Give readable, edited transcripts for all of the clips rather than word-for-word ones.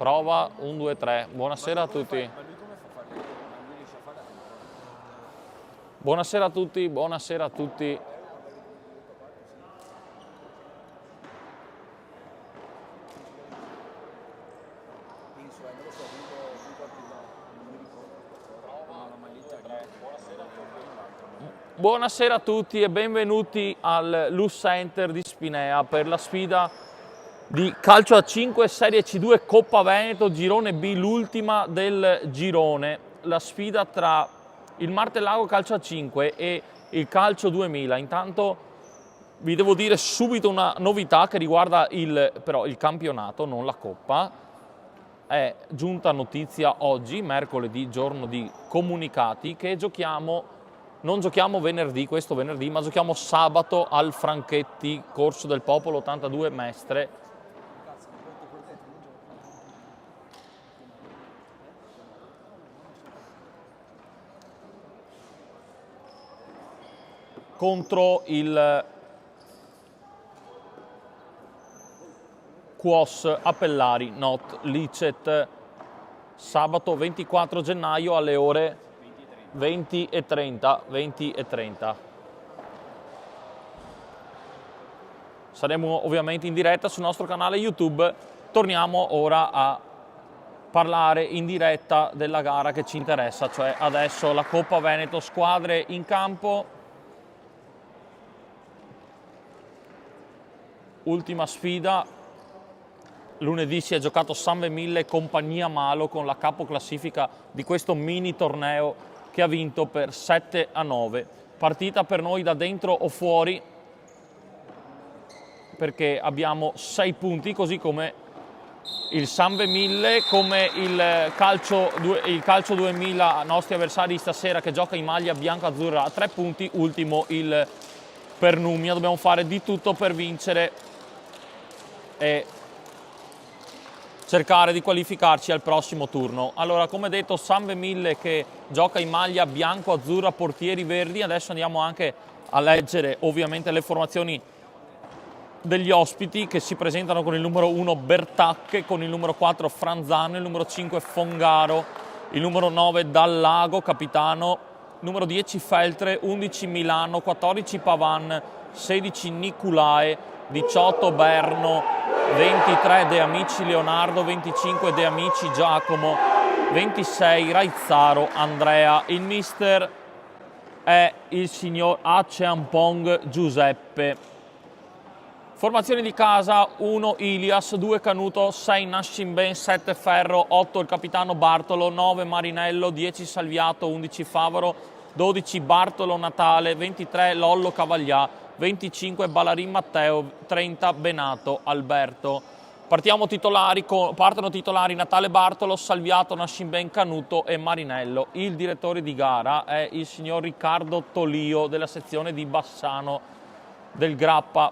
Prova, 1, 2, 3. Buonasera a tutti. Buonasera a tutti, buonasera a tutti. Buonasera a tutti e benvenuti al Luz Center di Spinea per la sfida di calcio a 5 Serie C2 Coppa Veneto, girone B, l'ultima del girone. La sfida tra il Martellago Calcio a 5 e il Calcio 2000. Intanto vi devo dire subito una novità che riguarda però il campionato, non la Coppa. È giunta notizia oggi, mercoledì, giorno di comunicati, che non giochiamo questo venerdì, ma giochiamo sabato al Franchetti, Corso del Popolo 82 Mestre. Contro il Quos Appellari Not Licet, sabato 24 gennaio alle ore 20:30. Saremo ovviamente in diretta sul nostro canale YouTube. Torniamo ora a parlare in diretta della gara che ci interessa, cioè adesso la Coppa Veneto, squadre in campo. Ultima sfida. Lunedì si è giocato San Vemille e Compagnia Malo con la capoclassifica di questo mini torneo che ha vinto per 7-9. Partita per noi da dentro o fuori, perché abbiamo 6 punti, così come il San Vemille, come il calcio 2000, nostri avversari stasera, che gioca in maglia bianco-azzurra a 3 punti, ultimo il Pernumia. Dobbiamo fare di tutto per vincere e cercare di qualificarci al prossimo turno. Allora, come detto, San Vemille che gioca in maglia bianco-azzurra, portieri verdi. Adesso andiamo anche a leggere ovviamente le formazioni degli ospiti, che si presentano con il numero 1 Bertacche, con il numero 4 Franzano, il numero 5 Fongaro, il numero 9 Dallago, capitano, numero 10 Feltre, 11 Milano, 14 Pavan, 16 Niculae, 18 Berno, 23 De Amici Leonardo, 25 De Amici Giacomo, 26 Raizzaro Andrea. Il mister è il signor Acheampong Giuseppe. Formazioni di casa: 1 Ilias, 2 Canuto, 6 Nascimben, 7 Ferro, 8 il capitano Bartolo, 9 Marinello, 10 Salviato, 11 Favaro, 12 Bartolo Natale, 23 Lollo Cavaglià, 25 Ballarin Matteo, 30 Benato Alberto. Partono titolari Natale Bartolo, Salviato, Nascimben, Canuto e Marinello. Il direttore di gara è il signor Riccardo Tolio della sezione di Bassano del Grappa.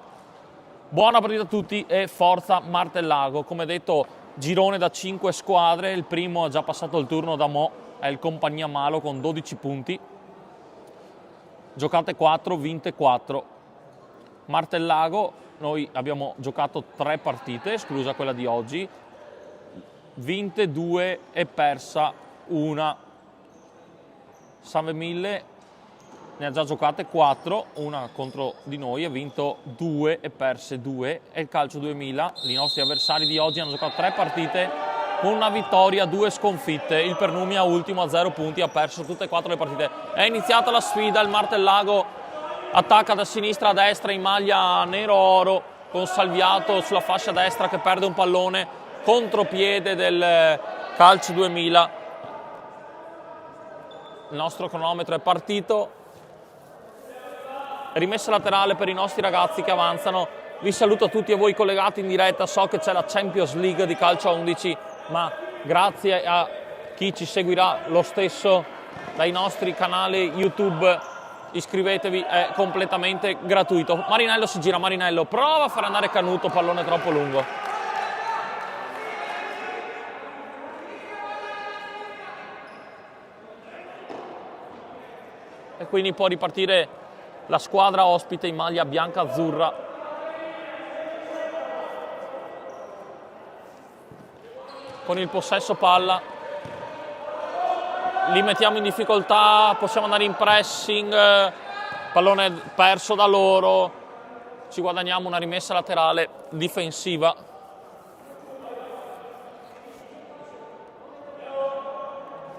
Buona partita a tutti e forza Martellago. Come detto, girone da 5 squadre, il primo ha già passato il turno da mo', è il Compagnia Malo con 12 punti. Giocate 4, vinte 4. Martellago, noi abbiamo giocato 3 partite, esclusa quella di oggi, vinte 2 e persa 1. San Vemille ne ha già giocate 4, una contro di noi, ha vinto 2 e perse 2. E il Calcio 2000, i nostri avversari di oggi, hanno giocato 3 partite con una vittoria, 2 sconfitte. Il Pernumia ultimo a 0 punti, ha perso tutte e 4 le partite. È iniziata la sfida, il Martellago attacca da sinistra a destra in maglia nero-oro, con Salviato sulla fascia destra che perde un pallone, contropiede del Calcio 2000. Il nostro cronometro è partito. Rimessa laterale per i nostri ragazzi che avanzano. Vi saluto a tutti e voi collegati in diretta. So che c'è la Champions League di calcio a 11, ma grazie a chi ci seguirà lo stesso dai nostri canali YouTube, iscrivetevi, è completamente gratuito. Marinello si gira, Marinello prova a far andare Canuto, pallone troppo lungo. E quindi può ripartire la squadra ospite in maglia bianca-azzurra. con il possesso palla, li mettiamo in difficoltà, possiamo andare in pressing, pallone perso da loro, ci guadagniamo una rimessa laterale difensiva.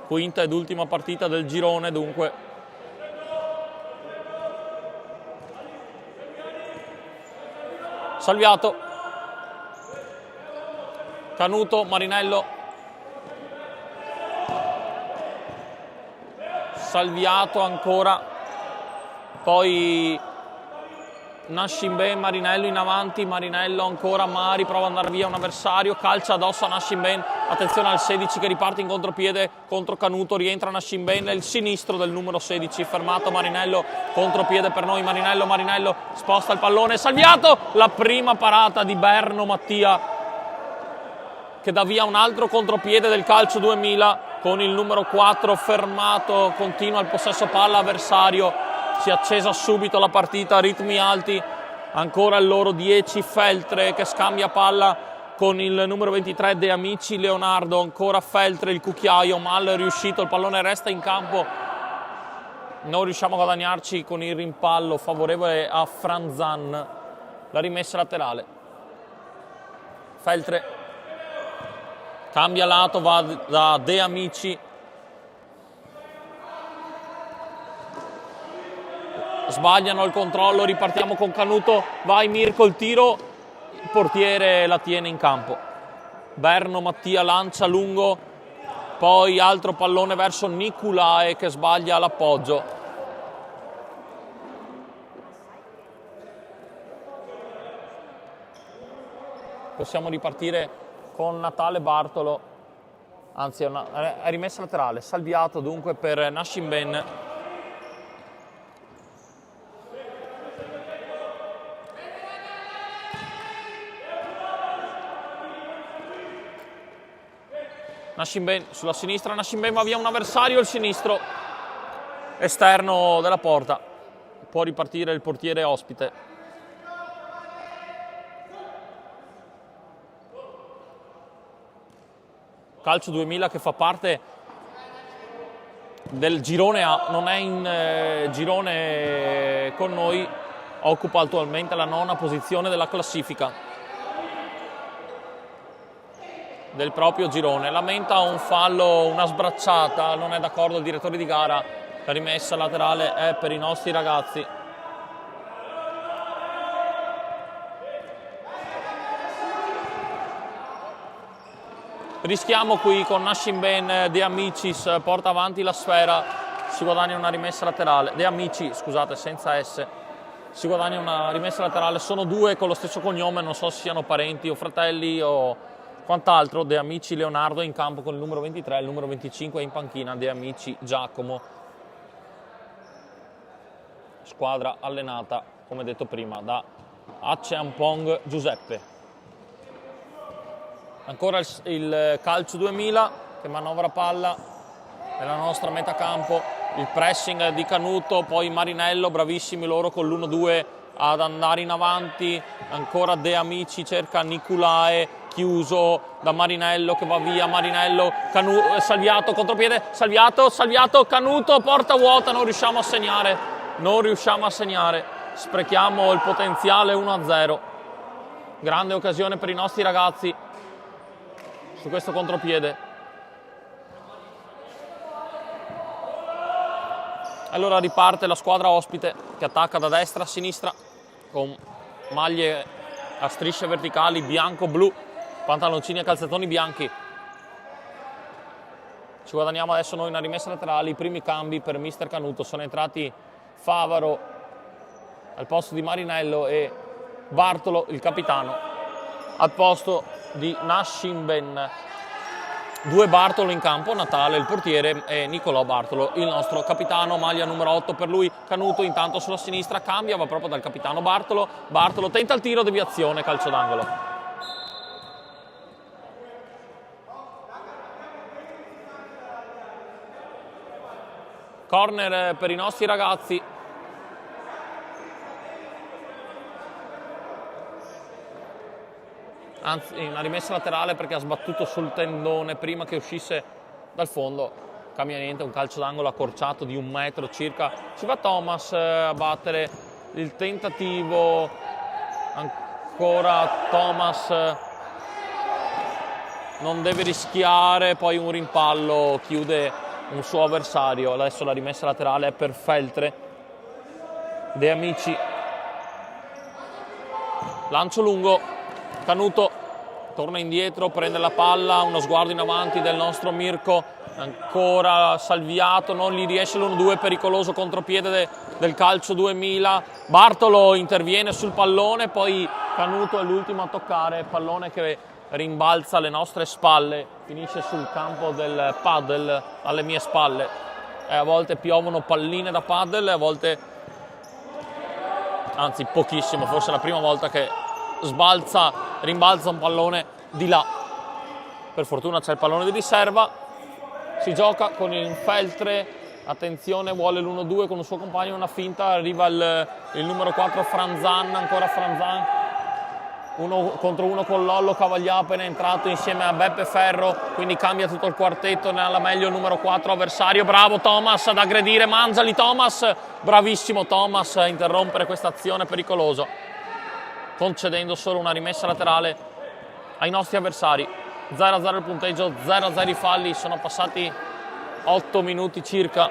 Quinta ed ultima partita del girone, dunque. Salviato, Canuto, Marinello, Salviato ancora, poi Nascimben, Marinello in avanti, Marinello ancora, Mari prova ad andare via un avversario, calcia addosso a Nascimben, attenzione al 16 che riparte in contropiede contro Canuto, rientra Nascimben, il sinistro del numero 16, fermato Marinello, contropiede per noi, Marinello sposta il pallone, Salviato, la prima parata di Berno Mattia che dà via un altro contropiede del calcio 2000 con il numero 4 fermato, continua il possesso palla avversario. Si è accesa subito la partita, ritmi alti, ancora il loro 10 Feltre che scambia palla con il numero 23 De Amici Leonardo, ancora Feltre, il cucchiaio, mal riuscito, il pallone resta in campo, non riusciamo a guadagnarci con il rimpallo favorevole a Franzan, la rimessa laterale. Feltre cambia lato, va da De Amici, sbagliano il controllo, ripartiamo con Canuto, vai Mirko, il tiro, il portiere la tiene in campo. Berno Mattia lancia lungo, poi altro pallone verso Niculae che sbaglia l'appoggio. Possiamo ripartire con Natale Bartolo, anzi è rimessa laterale, Salviato dunque per Nascimben. Nascimben sulla sinistra, Nascimben va via un avversario, il sinistro esterno della porta, può ripartire il portiere ospite. Calcio 2000 che fa parte del girone A, non è in girone con noi, occupa attualmente la 9ª posizione della classifica del proprio girone. Lamenta un fallo, una sbracciata, non è d'accordo il direttore di gara, la rimessa laterale è per i nostri ragazzi. Rischiamo qui con Nascimben, De Amicis porta avanti la sfera, si guadagna una rimessa laterale, De Amici, scusate, senza S, si guadagna una rimessa laterale, sono due con lo stesso cognome, non so se siano parenti o fratelli o quant'altro. De Amici Leonardo in campo con il numero 23, il numero 25 è in panchina, De Amici Giacomo. Squadra allenata, come detto prima, da Acheampong Giuseppe. Ancora il calcio 2000 che manovra palla nella nostra metà campo, il pressing di Canuto, poi Marinello, bravissimi loro con l'1-2 ad andare in avanti, ancora De Amici cerca Niculae, chiuso da Marinello che va via, Marinello, Salviato, contropiede, Salviato, Canuto, porta vuota, non riusciamo a segnare, sprechiamo il potenziale 1-0, grande occasione per i nostri ragazzi su questo contropiede. Allora riparte la squadra ospite che attacca da destra a sinistra con maglie a strisce verticali bianco-blu, pantaloncini e calzettoni bianchi. Ci guadagniamo adesso noi una rimessa laterale, i primi cambi per mister Canuto, sono entrati Favaro al posto di Marinello e Bartolo, il capitano, al posto di Nascimben. 2 Bartolo in campo, Natale il portiere e Nicolò Bartolo il nostro capitano, maglia numero 8 per lui. Canuto intanto sulla sinistra cambia, va proprio dal capitano Bartolo, tenta il tiro, deviazione, calcio d'angolo. Corner per i nostri ragazzi. anzi una rimessa laterale perché ha sbattuto sul tendone prima che uscisse dal fondo. Cambia niente, un calcio d'angolo accorciato di 1 metro circa. Ci va Thomas a battere il tentativo, ancora Thomas non deve rischiare, poi un rimpallo chiude un suo avversario. Adesso la rimessa laterale è per Feltre. De Amici, lancio lungo, Canuto torna indietro, prende la palla, uno sguardo in avanti del nostro Mirko, ancora Salviato, non gli riesce l'1-2, pericoloso contropiede del calcio 2000. Bartolo interviene sul pallone, poi Canuto è l'ultimo a toccare, pallone che rimbalza alle nostre spalle, finisce sul campo del paddle alle mie spalle. A volte piovono palline da paddle, a volte, anzi pochissimo, forse è la prima volta che rimbalza un pallone di là. Per fortuna c'è il pallone di riserva, si gioca con il Feltre, attenzione, vuole l'1-2 con un suo compagno, una finta, arriva il numero 4 Franzan, ancora Franzan, 1 contro 1 con Lollo Cavaglià, appena entrato insieme a Beppe Ferro, quindi cambia tutto il quartetto, ne ha la meglio il numero 4 avversario. Bravo Thomas ad aggredire Manzali, Thomas, bravissimo Thomas a interrompere questa azione pericolosa, concedendo solo una rimessa laterale ai nostri avversari. 0-0 il punteggio, 0-0 i falli, sono passati 8 minuti circa,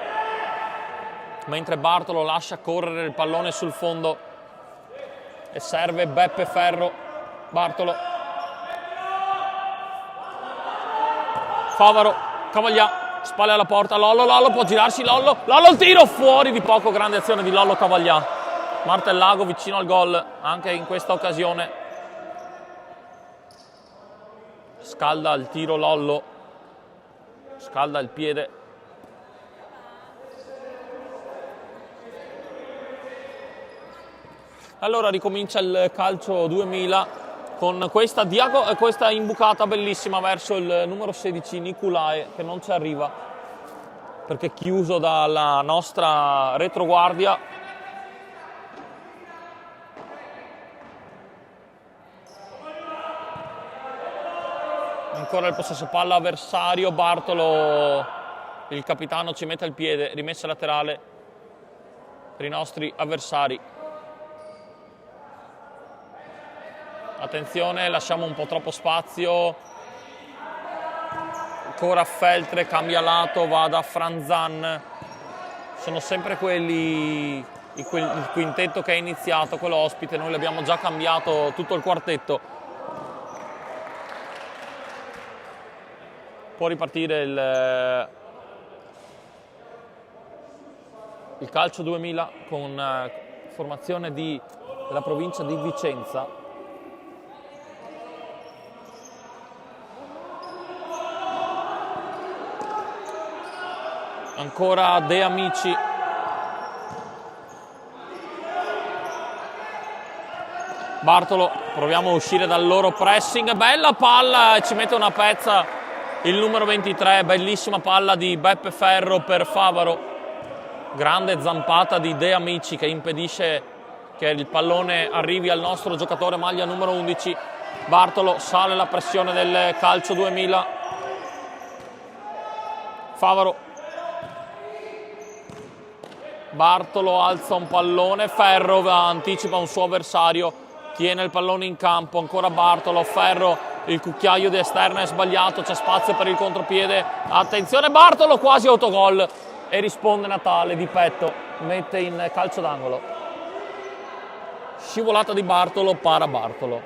mentre Bartolo lascia correre il pallone sul fondo e serve Beppe Ferro. Bartolo, Favaro, Cavaglià, spalle alla porta, Lollo può girarsi, Lollo il tiro, fuori di poco, grande azione di Lollo Cavaglià. Martellago vicino al gol anche in questa occasione, scalda il tiro Lollo, scalda il piede. Allora ricomincia il calcio 2000 con questa imbucata bellissima verso il numero 16 Niculae, che non ci arriva perché è chiuso dalla nostra retroguardia. Ancora il possesso palla avversario, Bartolo, il capitano, ci mette il piede, rimessa laterale per i nostri avversari. Attenzione, lasciamo un po' troppo spazio, ancora Feltre, cambia lato, va da Franzan, sono sempre il quintetto che è iniziato, quello ospite, noi l'abbiamo già cambiato tutto il quartetto. Può ripartire il calcio 2000 con formazione della provincia di Vicenza. Ancora De Amici, Bartolo, proviamo a uscire dal loro pressing, bella palla e ci mette una pezza il numero 23, bellissima palla di Beppe Ferro per Favaro, grande zampata di De Amici che impedisce che il pallone arrivi al nostro giocatore maglia numero 11. Bartolo, sale la pressione del calcio 2000, Favaro, Bartolo alza un pallone, Ferro anticipa un suo avversario, tiene il pallone in campo, ancora Bartolo, Ferro, il cucchiaio di esterna è sbagliato, c'è spazio per il contropiede, attenzione Bartolo, quasi autogol e risponde Natale di petto, mette in calcio d'angolo. Scivolata di Bartolo, para Bartolo.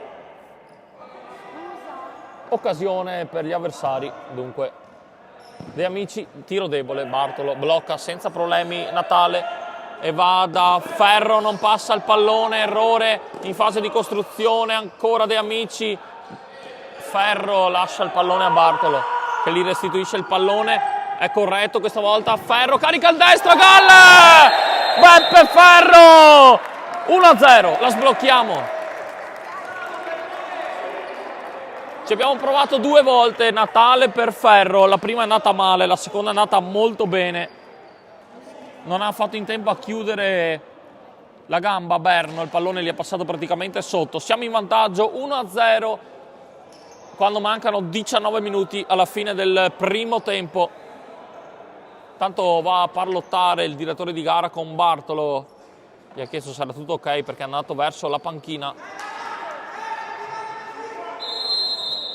Occasione per gli avversari, dunque. De Amici, tiro debole, Bartolo blocca senza problemi Natale e va da Ferro, non passa il pallone, errore in fase di costruzione, ancora De Amici, Ferro lascia il pallone a Bartolo che gli restituisce il pallone, è corretto questa volta, Ferro carica il destro, gol! Beppe Ferro! 1-0, la sblocchiamo. Ci abbiamo provato 2 volte, Natale per Ferro, la prima è andata male, la seconda è andata molto bene. Non ha fatto in tempo a chiudere la gamba Berno, il pallone gli è passato praticamente sotto. Siamo in vantaggio 1-0 quando mancano 19 minuti alla fine del primo tempo. Tanto va a parlottare il direttore di gara con Bartolo, gli ha chiesto se era tutto ok perché è andato verso la panchina.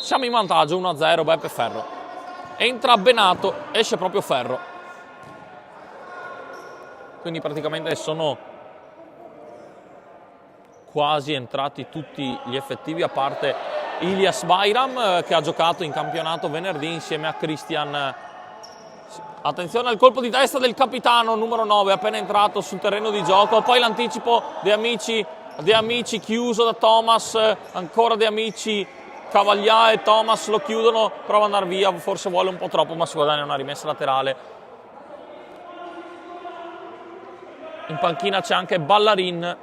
Siamo in vantaggio 1-0, Beppe Ferro. Entra Benato, esce proprio Ferro. Quindi praticamente sono quasi entrati tutti gli effettivi, a parte Ilias Bayram che ha giocato in campionato venerdì insieme a Christian. Attenzione al colpo di testa del capitano numero 9 appena entrato sul terreno di gioco, poi l'anticipo De Amici chiuso da Thomas, ancora De Amici, Cavaglia e Thomas lo chiudono, prova ad andare via, forse vuole un po' troppo ma si guadagna una rimessa laterale. In panchina c'è anche Ballarin,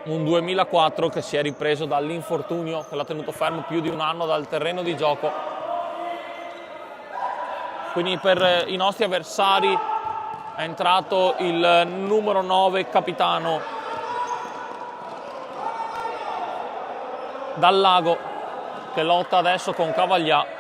un 2004 che si è ripreso dall'infortunio che l'ha tenuto fermo più di un anno dal terreno di gioco. Quindi per i nostri avversari è entrato il numero 9 capitano Dal Lago, che lotta adesso con Cavaglia.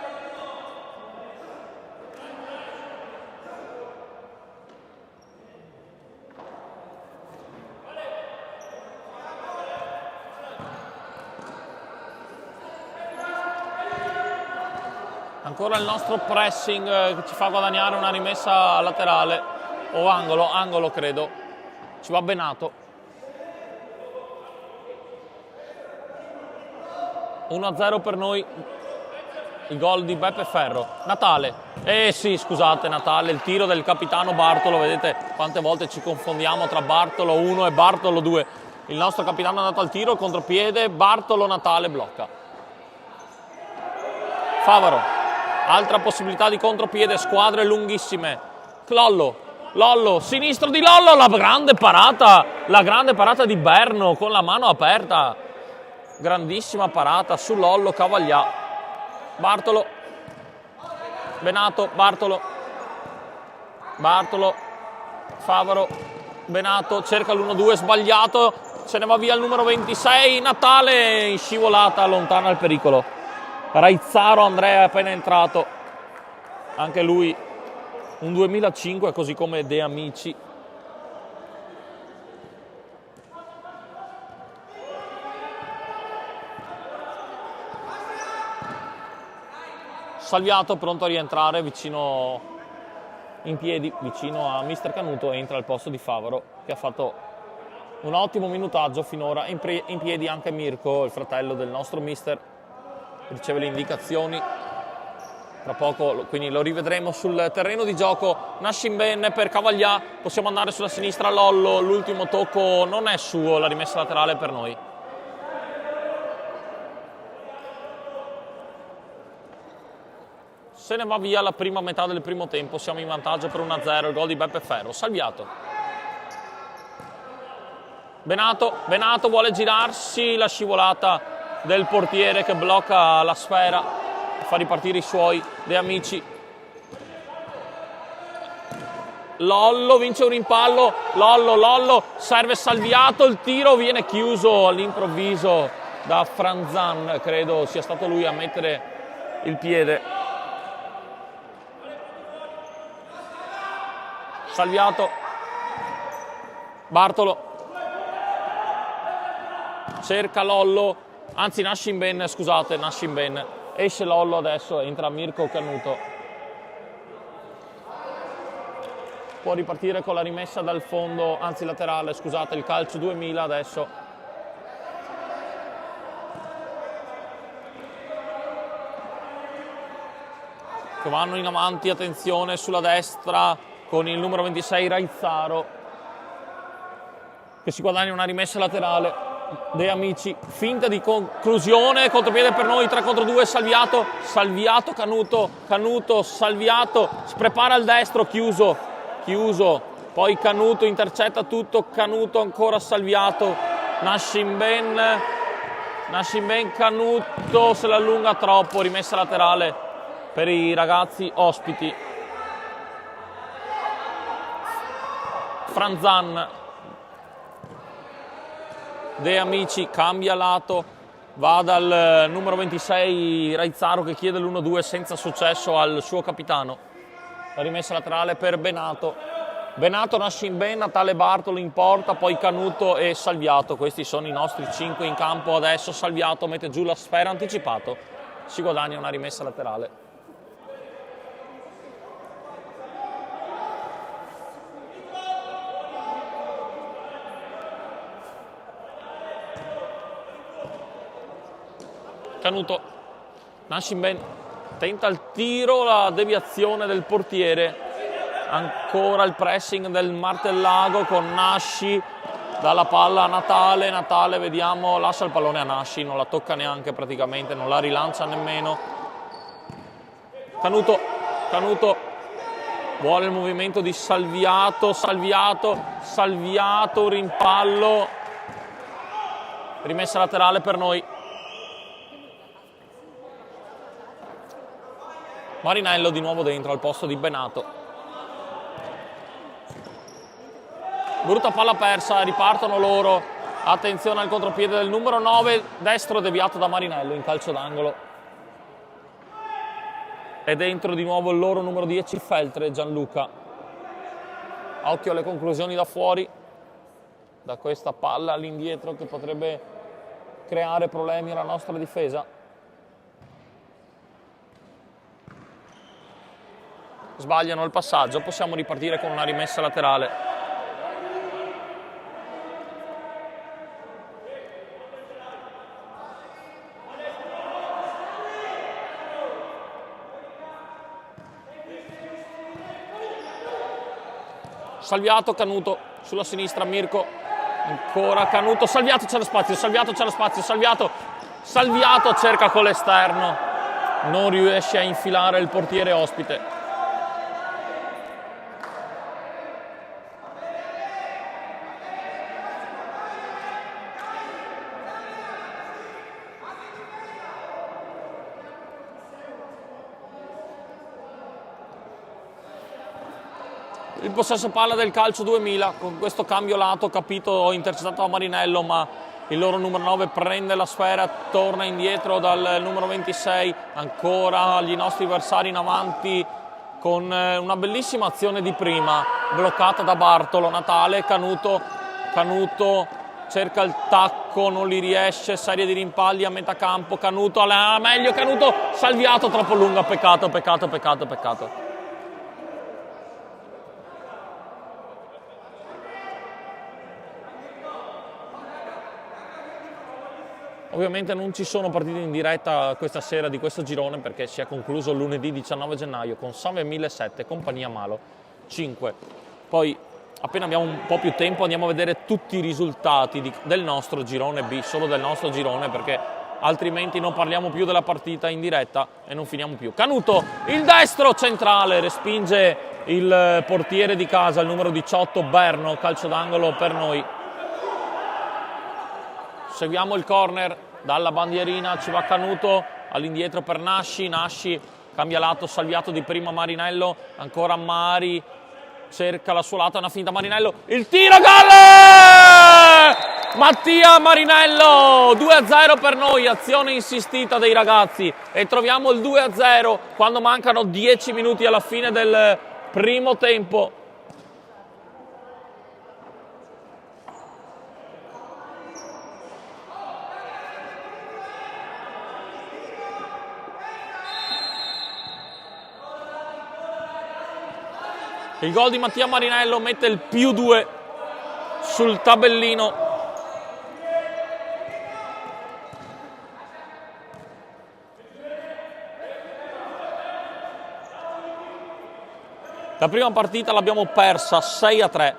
Ancora il nostro pressing che ci fa guadagnare una rimessa laterale o angolo credo. Ci va Benato. 1-0 per noi, il gol di Beppe Ferro. Natale, sì scusate, Natale, il tiro del capitano Bartolo, vedete quante volte ci confondiamo tra Bartolo 1 e Bartolo 2. Il nostro capitano è andato al tiro, contropiede, Bartolo Natale blocca. Favaro. Altra possibilità di contropiede, squadre lunghissime. Lollo, sinistro di Lollo, la grande parata di Berno con la mano aperta. Grandissima parata su Lollo, Cavaglia. Bartolo, Benato, Bartolo, Favaro, Benato, cerca l'1-2, sbagliato, se ne va via il numero 26, Natale in scivolata, lontana il pericolo. Raizzaro Andrea è appena entrato, anche lui un 2005 così come De Amici. Salviato pronto a rientrare vicino in piedi, vicino a Mister Canuto, entra al posto di Favaro che ha fatto un ottimo minutaggio finora. In piedi anche Mirko, il fratello del nostro mister, riceve le indicazioni tra poco, quindi lo rivedremo sul terreno di gioco. Nascimben per Cavaglia, possiamo andare sulla sinistra. Lollo, l'ultimo tocco non è suo, la rimessa laterale per noi. Se ne va via la prima metà del primo tempo, siamo in vantaggio per 1-0, il gol di Beppe Ferro. Salviato, Benato vuole girarsi, la scivolata del portiere che blocca la sfera, fa ripartire i suoi De Amici. Lollo vince un rimpallo, Lollo serve Salviato, il tiro viene chiuso all'improvviso da Franzan, credo sia stato lui a mettere il piede. Salviato, Bartolo, cerca Lollo, anzi Nascimben, esce Lollo adesso, entra Mirko Canuto. Può ripartire con la rimessa dal fondo, anzi laterale, scusate, il calcio 2000 adesso. Che vanno in avanti, attenzione sulla destra con il numero 26 Raizzaro che si guadagna una rimessa laterale. De Amici, finta di conclusione, contropiede per noi, 3 contro 2, Salviato, Canuto, Salviato, si prepara al destro, chiuso, poi Canuto intercetta tutto, Canuto ancora Salviato, Nascimben, Canuto se la allunga troppo, rimessa laterale per i ragazzi ospiti. Franzan, De Amici cambia lato, va dal numero 26 Raizzaro che chiede l'1-2 senza successo al suo capitano. La rimessa laterale per Benato. Benato, Nascimben, Natale Bartolo in porta, poi Canuto e Salviato. Questi sono i nostri 5 in campo adesso. Salviato mette giù la sfera, anticipato, si guadagna una rimessa laterale. Canuto, Nascimben tenta il tiro, la deviazione del portiere, ancora il pressing del Martellago con Nasci, dalla palla a Natale, Natale vediamo, lascia il pallone a Nasci, non la tocca neanche praticamente, non la rilancia nemmeno. Canuto, Canuto vuole il movimento di Salviato, Salviato, rimpallo, rimessa laterale per noi. Marinello di nuovo dentro al posto di Benato. Brutta palla persa, ripartono loro. Attenzione al contropiede del numero 9, destro deviato da Marinello in calcio d'angolo. E dentro di nuovo il loro numero 10 Feltre, Gianluca. Occhio alle conclusioni da fuori, da questa palla all'indietro che potrebbe creare problemi alla nostra difesa. Sbagliano il passaggio, possiamo ripartire con una rimessa laterale. Salviato, Canuto sulla sinistra, Mirko, ancora Canuto, Salviato, c'è lo spazio, Salviato cerca con l'esterno, non riesce a infilare il portiere ospite. Il possesso palla del calcio 2000, con questo cambio lato capito, intercettato da Marinello, ma il loro numero 9 prende la sfera, torna indietro dal numero 26, ancora gli nostri avversari in avanti con una bellissima azione di prima, bloccata da Bartolo. Natale, Canuto cerca il tacco, non li riesce, serie di rimpalli a metà campo, Canuto, meglio Canuto, Salviato troppo lunga, peccato. Ovviamente non ci sono partite in diretta questa sera di questo girone perché si è concluso lunedì 19 gennaio con Sanve 1007, Compagnia Malo 5. Poi appena abbiamo un po' più tempo andiamo a vedere tutti i risultati del nostro girone B, solo del nostro girone, perché altrimenti non parliamo più della partita in diretta e non finiamo più. Canuto, il destro centrale, respinge il portiere di casa, il numero 18 Berno, calcio d'angolo per noi. Seguiamo il corner, dalla bandierina ci va Canuto, all'indietro per Nasci, cambia lato, Salviato di prima, Marinello, ancora Mari, cerca la sua lato, una finta Marinello, il tiro, gol! Mattia Marinello, 2-0 per noi, azione insistita dei ragazzi e troviamo il 2-0 quando mancano 10 minuti alla fine del primo tempo. Il gol di Mattia Marinello mette il +2 sul tabellino. La prima partita l'abbiamo persa 6-3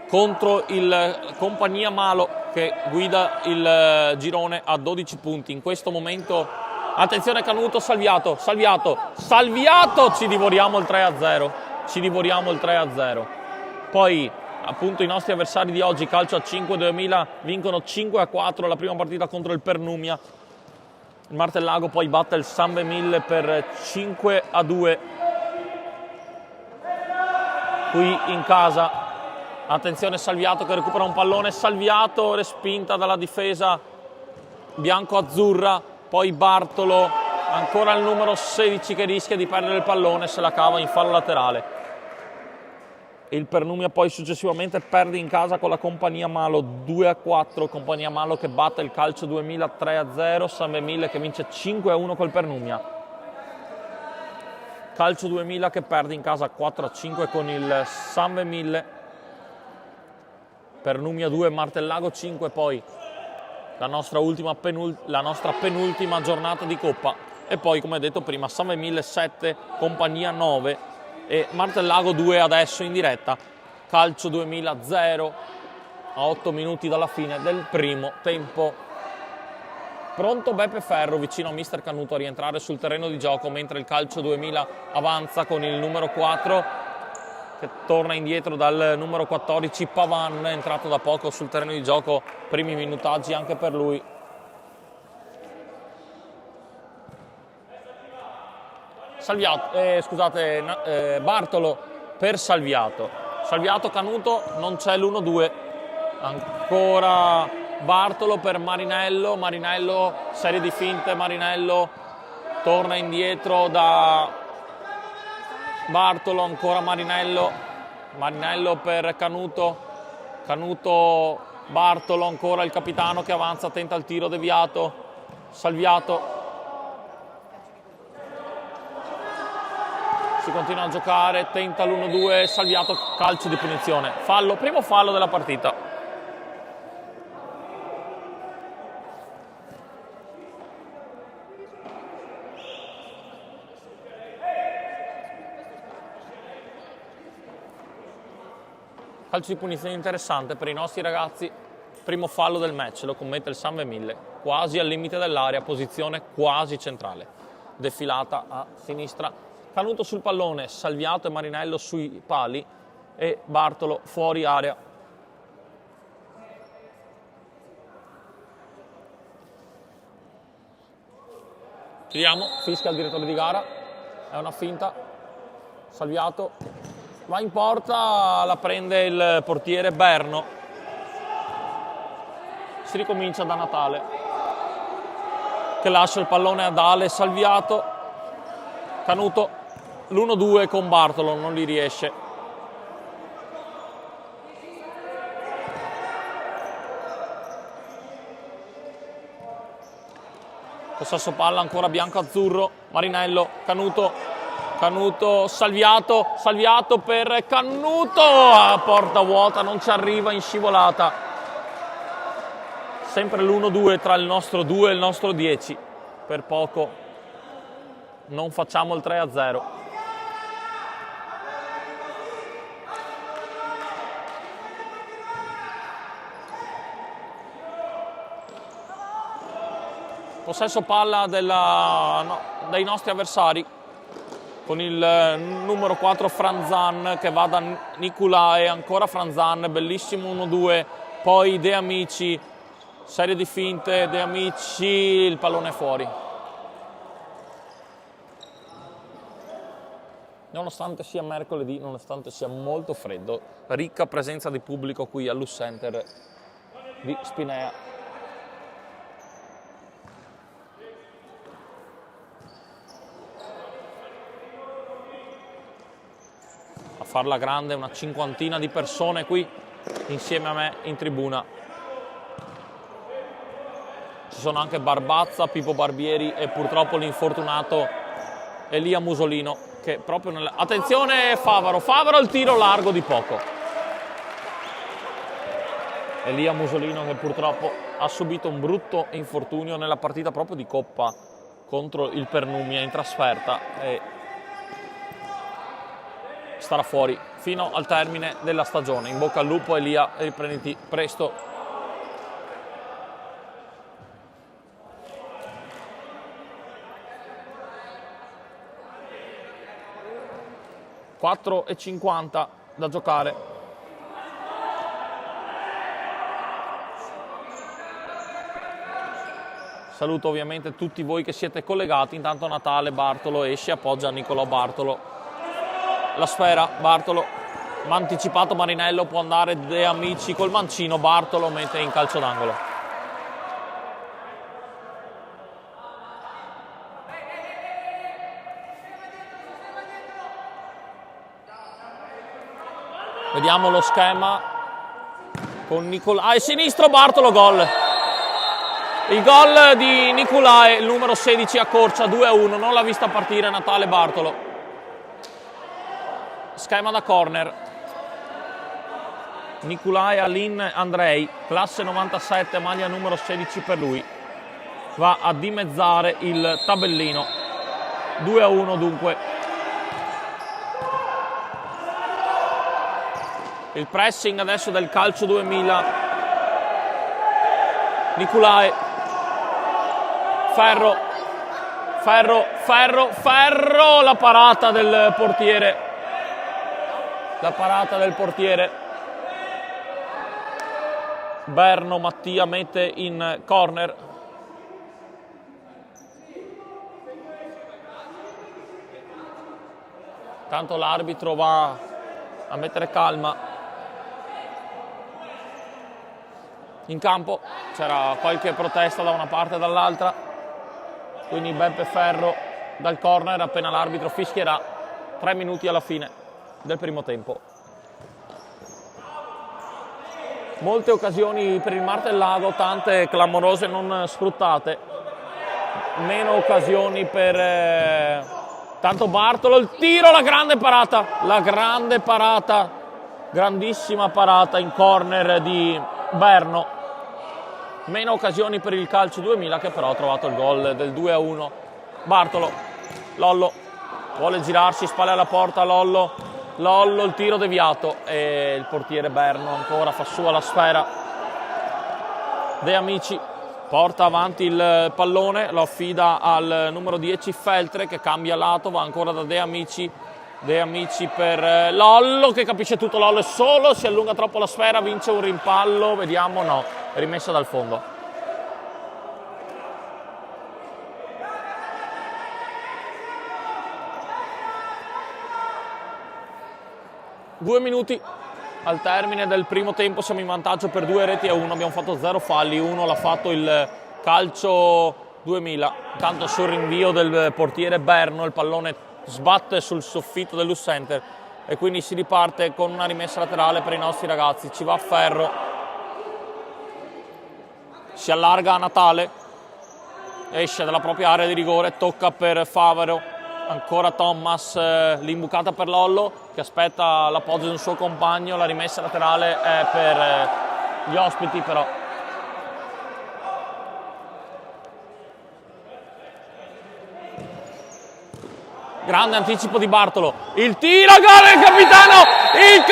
contro il Compagnia Malo che guida il girone a 12 punti. In questo momento, attenzione Canuto, Salviato, ci divoriamo il 3-0. Poi appunto i nostri avversari di oggi, calcio a 5 2000, vincono 5-4 la prima partita contro il Pernumia. Il Martellago poi batte il Sanve 1000 per 5-2 qui in casa. Attenzione Salviato che recupera un pallone, Salviato respinta dalla difesa bianco-azzurra, poi Bartolo, ancora il numero 16 che rischia di perdere il pallone, se la cava in fallo laterale. Il Pernumia poi successivamente perde in casa con la Compagnia Malo 2-4, Compagnia Malo che batte il Calcio 2000 3-0, San Emile che vince 5-1 col Pernumia. Calcio 2000 che perde in casa 4-5 con il San Emile. Pernumia 2, Martellago 5, poi la nostra penultima giornata di Coppa. E poi, come detto prima, San Emile 7, Compagnia 9 e Martellago 2 adesso in diretta. Calcio 2000 0 a 8 minuti dalla fine del primo tempo. Pronto Beppe Ferro vicino a mister Canuto a rientrare sul terreno di gioco, mentre il Calcio 2000 avanza con il numero 4 che torna indietro dal numero 14 Pavan, entrato da poco sul terreno di gioco, primi minutaggi anche per lui. Bartolo per Salviato. Salviato Canuto, non c'è l'1-2. Ancora Bartolo per Marinello. Marinello, serie di finte. Marinello torna indietro da Bartolo. Ancora Marinello. Marinello per Canuto. Canuto, Bartolo. Ancora il capitano che avanza, tenta il tiro deviato. Salviato. Si continua a giocare, tenta l'1-2, Salviato, calcio di punizione. Fallo, primo fallo della partita. Calcio di punizione interessante per i nostri ragazzi. Primo fallo del match, lo commette il San Emile, quasi al limite dell'area, posizione quasi centrale. Defilata a sinistra. Canuto sul pallone, Salviato e Marinello sui pali e Bartolo fuori area. Tiriamo, fischia il direttore di gara, è una finta. Salviato va in porta, la prende il portiere Berno. Si ricomincia da Natale che lascia il pallone ad Ale Salviato. Canuto l'1-2 con Bartolo, non li riesce. Possesso palla ancora bianco-azzurro. Marinello, Canuto, Salviato per Canuto, a porta vuota, non ci arriva, in scivolata. Sempre l'1-2 tra il nostro 2 e il nostro 10. Per poco non facciamo il 3-0. Possesso palla dei nostri avversari con il numero 4 Franzan che va da Niculae, ancora Franzan, bellissimo 1-2, poi De Amici, serie di finte, De Amici, il pallone è fuori. Nonostante sia mercoledì, nonostante sia molto freddo, ricca presenza di pubblico qui all'U Center di Spinea. A farla grande, una cinquantina di persone qui insieme a me in tribuna. Ci sono anche Barbazza, Pippo Barbieri e purtroppo l'infortunato Elia Musolino che proprio nella... Attenzione Favaro il tiro largo di poco. Elia Musolino che purtroppo ha subito un brutto infortunio nella partita proprio di Coppa contro il Pernumia in trasferta e starà fuori fino al termine della stagione. In bocca al lupo Elia, riprenditi presto. (4:50 da giocare). Saluto ovviamente tutti voi che siete collegati. Intanto Natale, Bartolo esce, appoggia Nicolò Bartolo. La sfera, Bartolo, ma anticipato Marinello, può andare De Amici col mancino, Bartolo mette in calcio d'angolo. Vediamo lo schema con Nicolai, sinistro Bartolo, gol. Il gol di Nicolai, il numero 16, accorcia 2-1, non l'ha vista partire Natale Bartolo. Schema da corner. Nicolai Alin Andrei, classe 97, maglia numero 16 per lui. Va a dimezzare il tabellino. 2-1 dunque. Il pressing adesso del calcio 2000. Nicolai. Ferro, la parata del portiere. Berno Mattia mette in corner. Tanto l'arbitro va a mettere calma. In campo c'era qualche protesta da una parte e dall'altra, quindi Beppe Ferro dal corner appena l'arbitro fischierà. 3 minuti alla fine del primo tempo. Molte occasioni per il Martellago, tante clamorose non sfruttate, meno occasioni per tanto Bartolo. Il tiro, la grande parata, grandissima parata in corner di Berno. Meno occasioni per il calcio 2000, che però ha trovato il gol del 2-1. Bartolo, Lollo vuole girarsi, spalle alla porta, Lollo, il tiro deviato e il portiere Berno ancora fa sua la sfera. De Amici porta avanti il pallone, lo affida al numero 10 Feltre, che cambia lato, va ancora da De Amici per Lollo, che capisce tutto. Lollo è solo, si allunga troppo la sfera, vince un rimpallo, vediamo, no, rimessa dal fondo. Due minuti al termine del primo tempo, siamo in vantaggio per 2-1, abbiamo fatto 0 falli, uno l'ha fatto il calcio 2000. Intanto sul rinvio del portiere Berno il pallone sbatte sul soffitto dell'U Center e quindi si riparte con una rimessa laterale per i nostri ragazzi. Ci va Ferro, si allarga a Natale, esce dalla propria area di rigore, tocca per Favaro, ancora Thomas, l'imbucata per Lollo che aspetta l'appoggio di un suo compagno. La rimessa laterale è per gli ospiti, però grande anticipo di Bartolo, il tiro, gol, il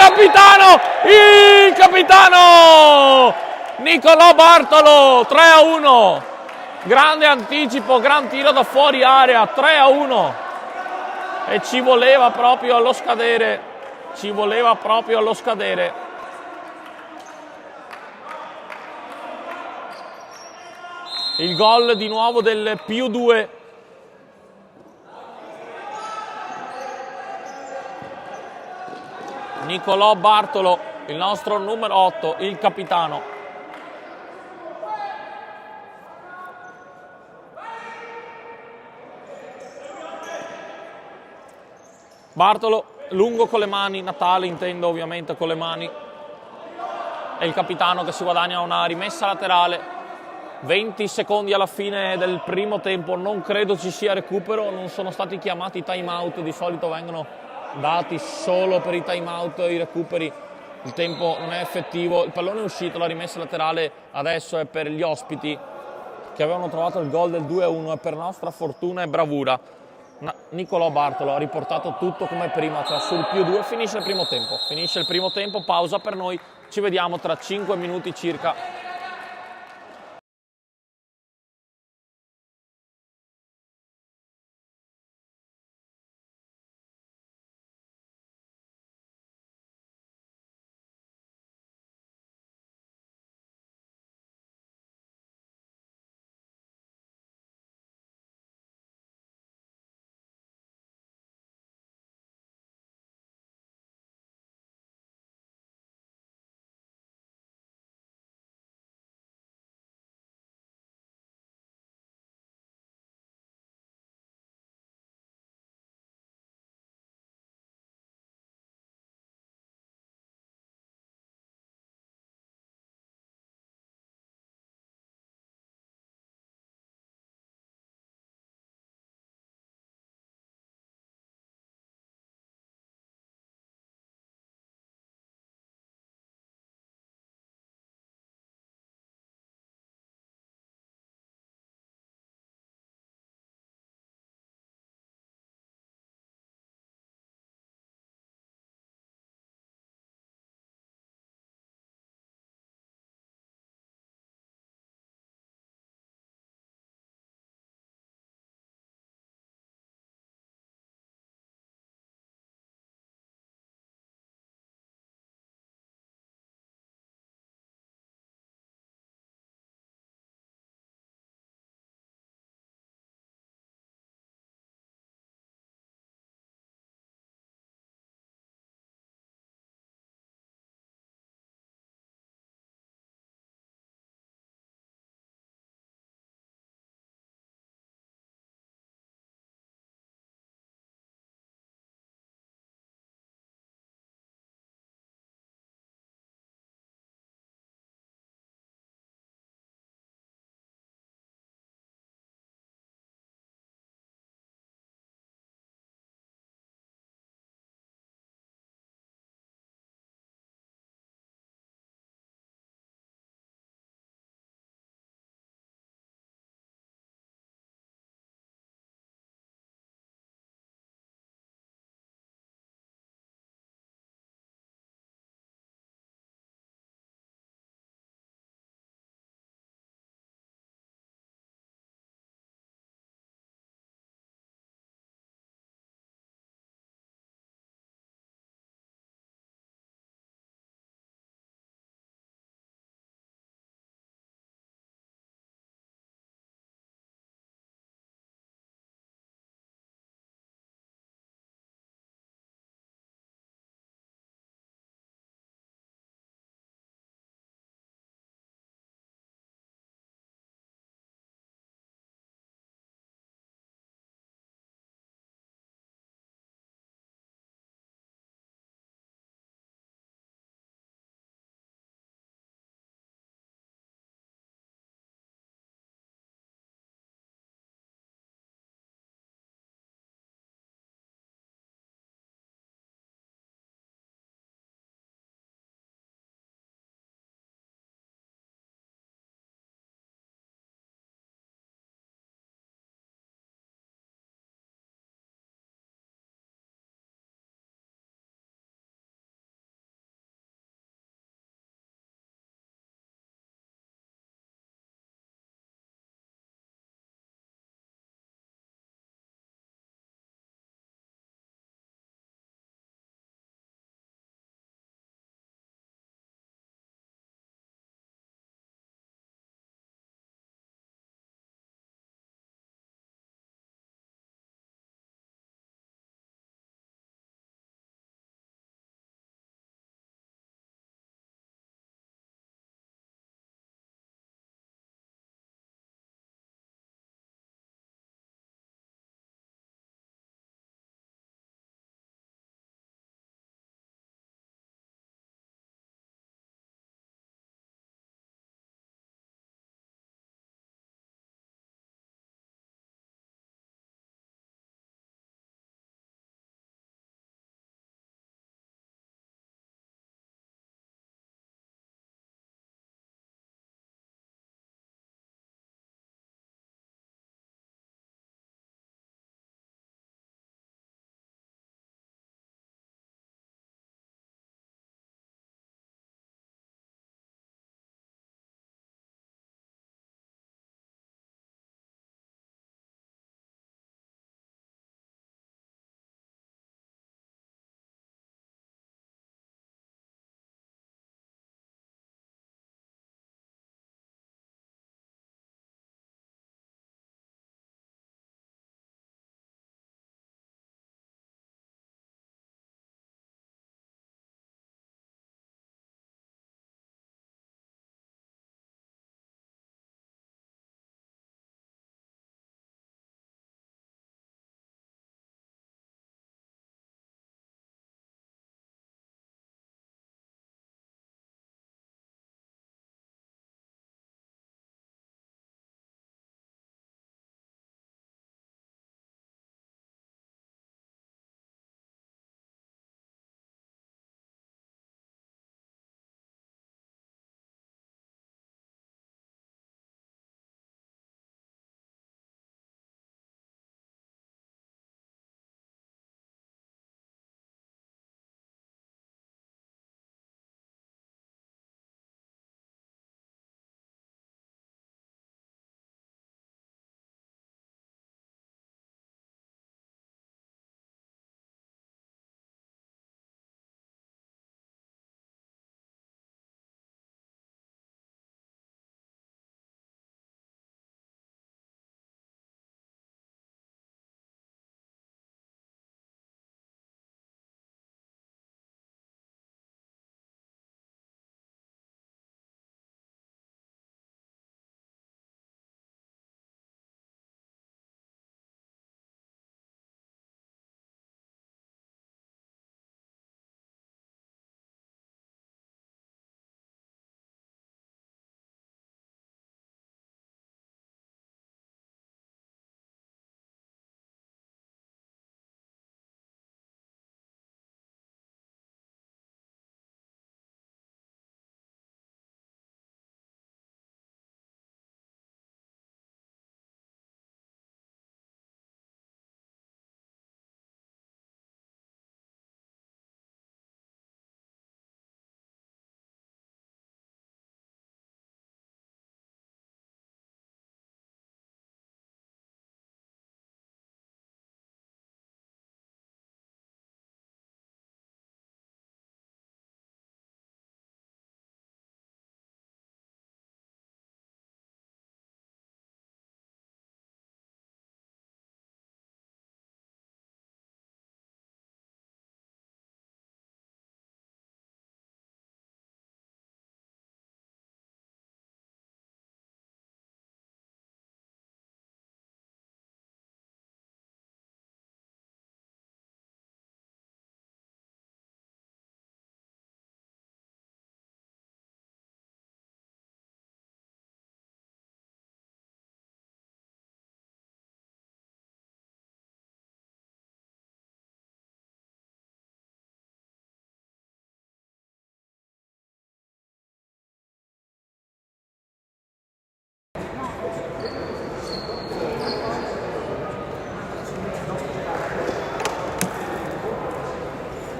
capitano Nicolò Bartolo, 3-1, grande anticipo, gran tiro da fuori area, 3-1 e ci voleva proprio allo scadere, il gol di nuovo del +2. Nicolò Bartolo, il nostro numero 8, il capitano. Bartolo lungo con le mani, Natale intendo ovviamente con le mani. È il capitano che si guadagna una rimessa laterale. 20 secondi alla fine del primo tempo, non credo ci sia recupero, non sono stati chiamati time out, di solito vengono dati solo per i time out i recuperi, il tempo non è effettivo, il pallone è uscito, la rimessa laterale adesso è per gli ospiti che avevano trovato il gol del 2-1 e per nostra fortuna e bravura Nicolò Bartolo ha riportato tutto come prima, cioè sul +2. Finisce il primo tempo, pausa per noi, ci vediamo tra 5 minuti circa.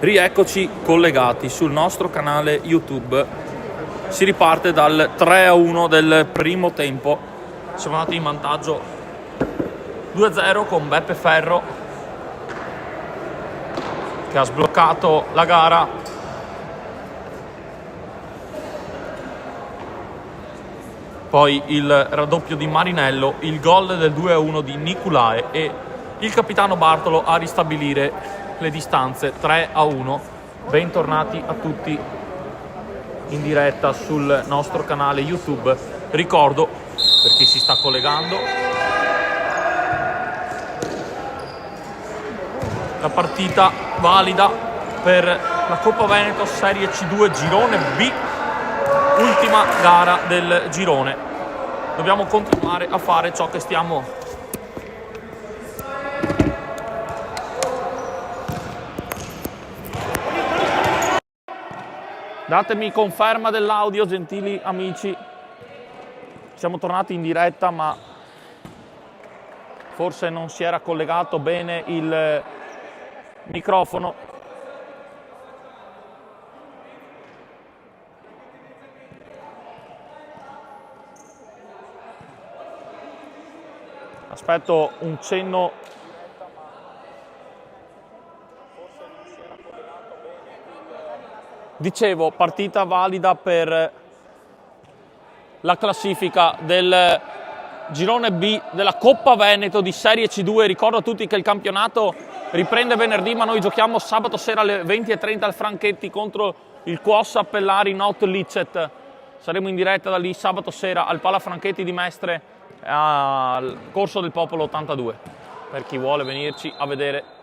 Rieccoci collegati sul nostro canale YouTube. Si riparte dal 3-1 del primo tempo. Siamo andati in vantaggio 2-0 con Beppe Ferro che ha sbloccato la gara. Poi il raddoppio di Marinello, il gol del 2-1 di Niculae e il capitano Bartolo a ristabilire le distanze 3-1. Bentornati a tutti in diretta sul nostro canale YouTube. Ricordo, per chi si sta collegando, la partita valida per la Coppa Veneto Serie C2 Girone B, ultima gara del girone. Dobbiamo continuare a fare ciò che stiamo Datemi conferma dell'audio, gentili amici. Siamo tornati in diretta, ma forse non si era collegato bene il microfono. Aspetto un cenno. Dicevo, partita valida per la classifica del girone B della Coppa Veneto di Serie C2. Ricordo a tutti che il campionato riprende venerdì, ma noi giochiamo sabato sera alle 20:30 al Franchetti contro il Quos Appellari Not Licet. Saremo in diretta da lì sabato sera al Pala Franchetti di Mestre al Corso del Popolo 82, per chi vuole venirci a vedere.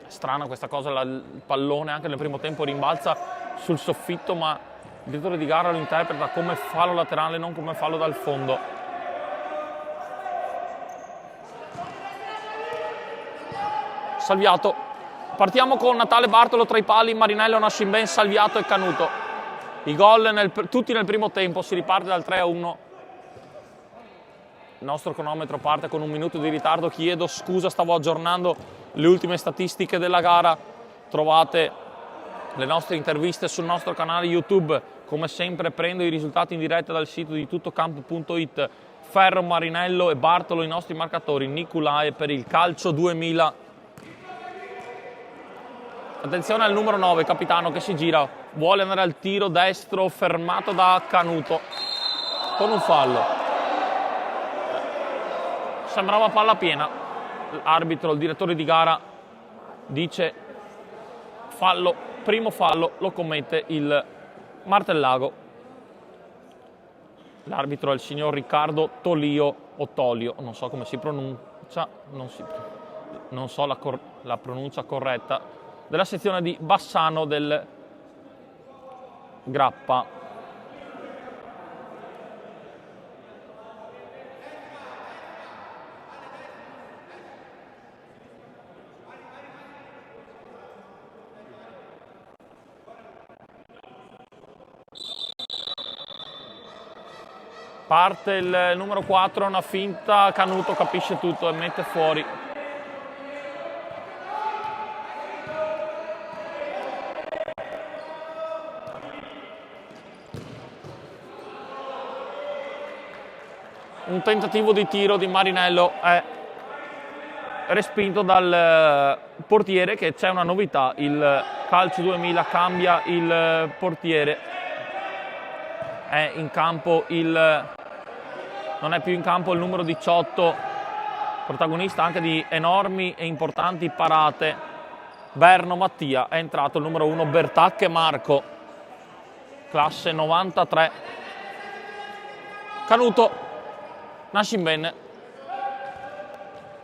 Strana questa cosa, il pallone anche nel primo tempo rimbalza sul soffitto, ma il direttore di gara lo interpreta come fallo laterale, non come fallo dal fondo. Salviato. Partiamo con Natale Bartolo tra i pali, Marinello, Nascimben, Salviato e Canuto. I gol tutti nel primo tempo, si riparte dal 3-1. Il nostro cronometro parte con un minuto di ritardo, chiedo scusa, stavo aggiornando le ultime statistiche della gara. Trovate le nostre interviste sul nostro canale YouTube. Come sempre prendo i risultati in diretta dal sito di tuttocampo.it. Ferro, Marinello e Bartolo i nostri marcatori, Niculae per il calcio 2000. Attenzione al numero 9, capitano, che si gira, vuole andare al tiro destro, fermato da Canuto con un fallo. Sembrava palla piena. L'arbitro, il direttore di gara, dice fallo, primo fallo, lo commette il Martellago. L'arbitro è il signor Riccardo Tolio o Tolio, non so come si pronuncia, non so la pronuncia corretta, della sezione di Bassano del Grappa. Parte il numero 4, una finta, Canuto capisce tutto e mette fuori. Un tentativo di tiro di Marinello è respinto dal portiere, che c'è una novità, il calcio 2000 cambia il portiere, è in campo non è più in campo il numero 18, protagonista anche di enormi e importanti parate, Berno Mattia. È entrato il numero 1 Bertacche Marco, classe 93. Canuto, Nascimben,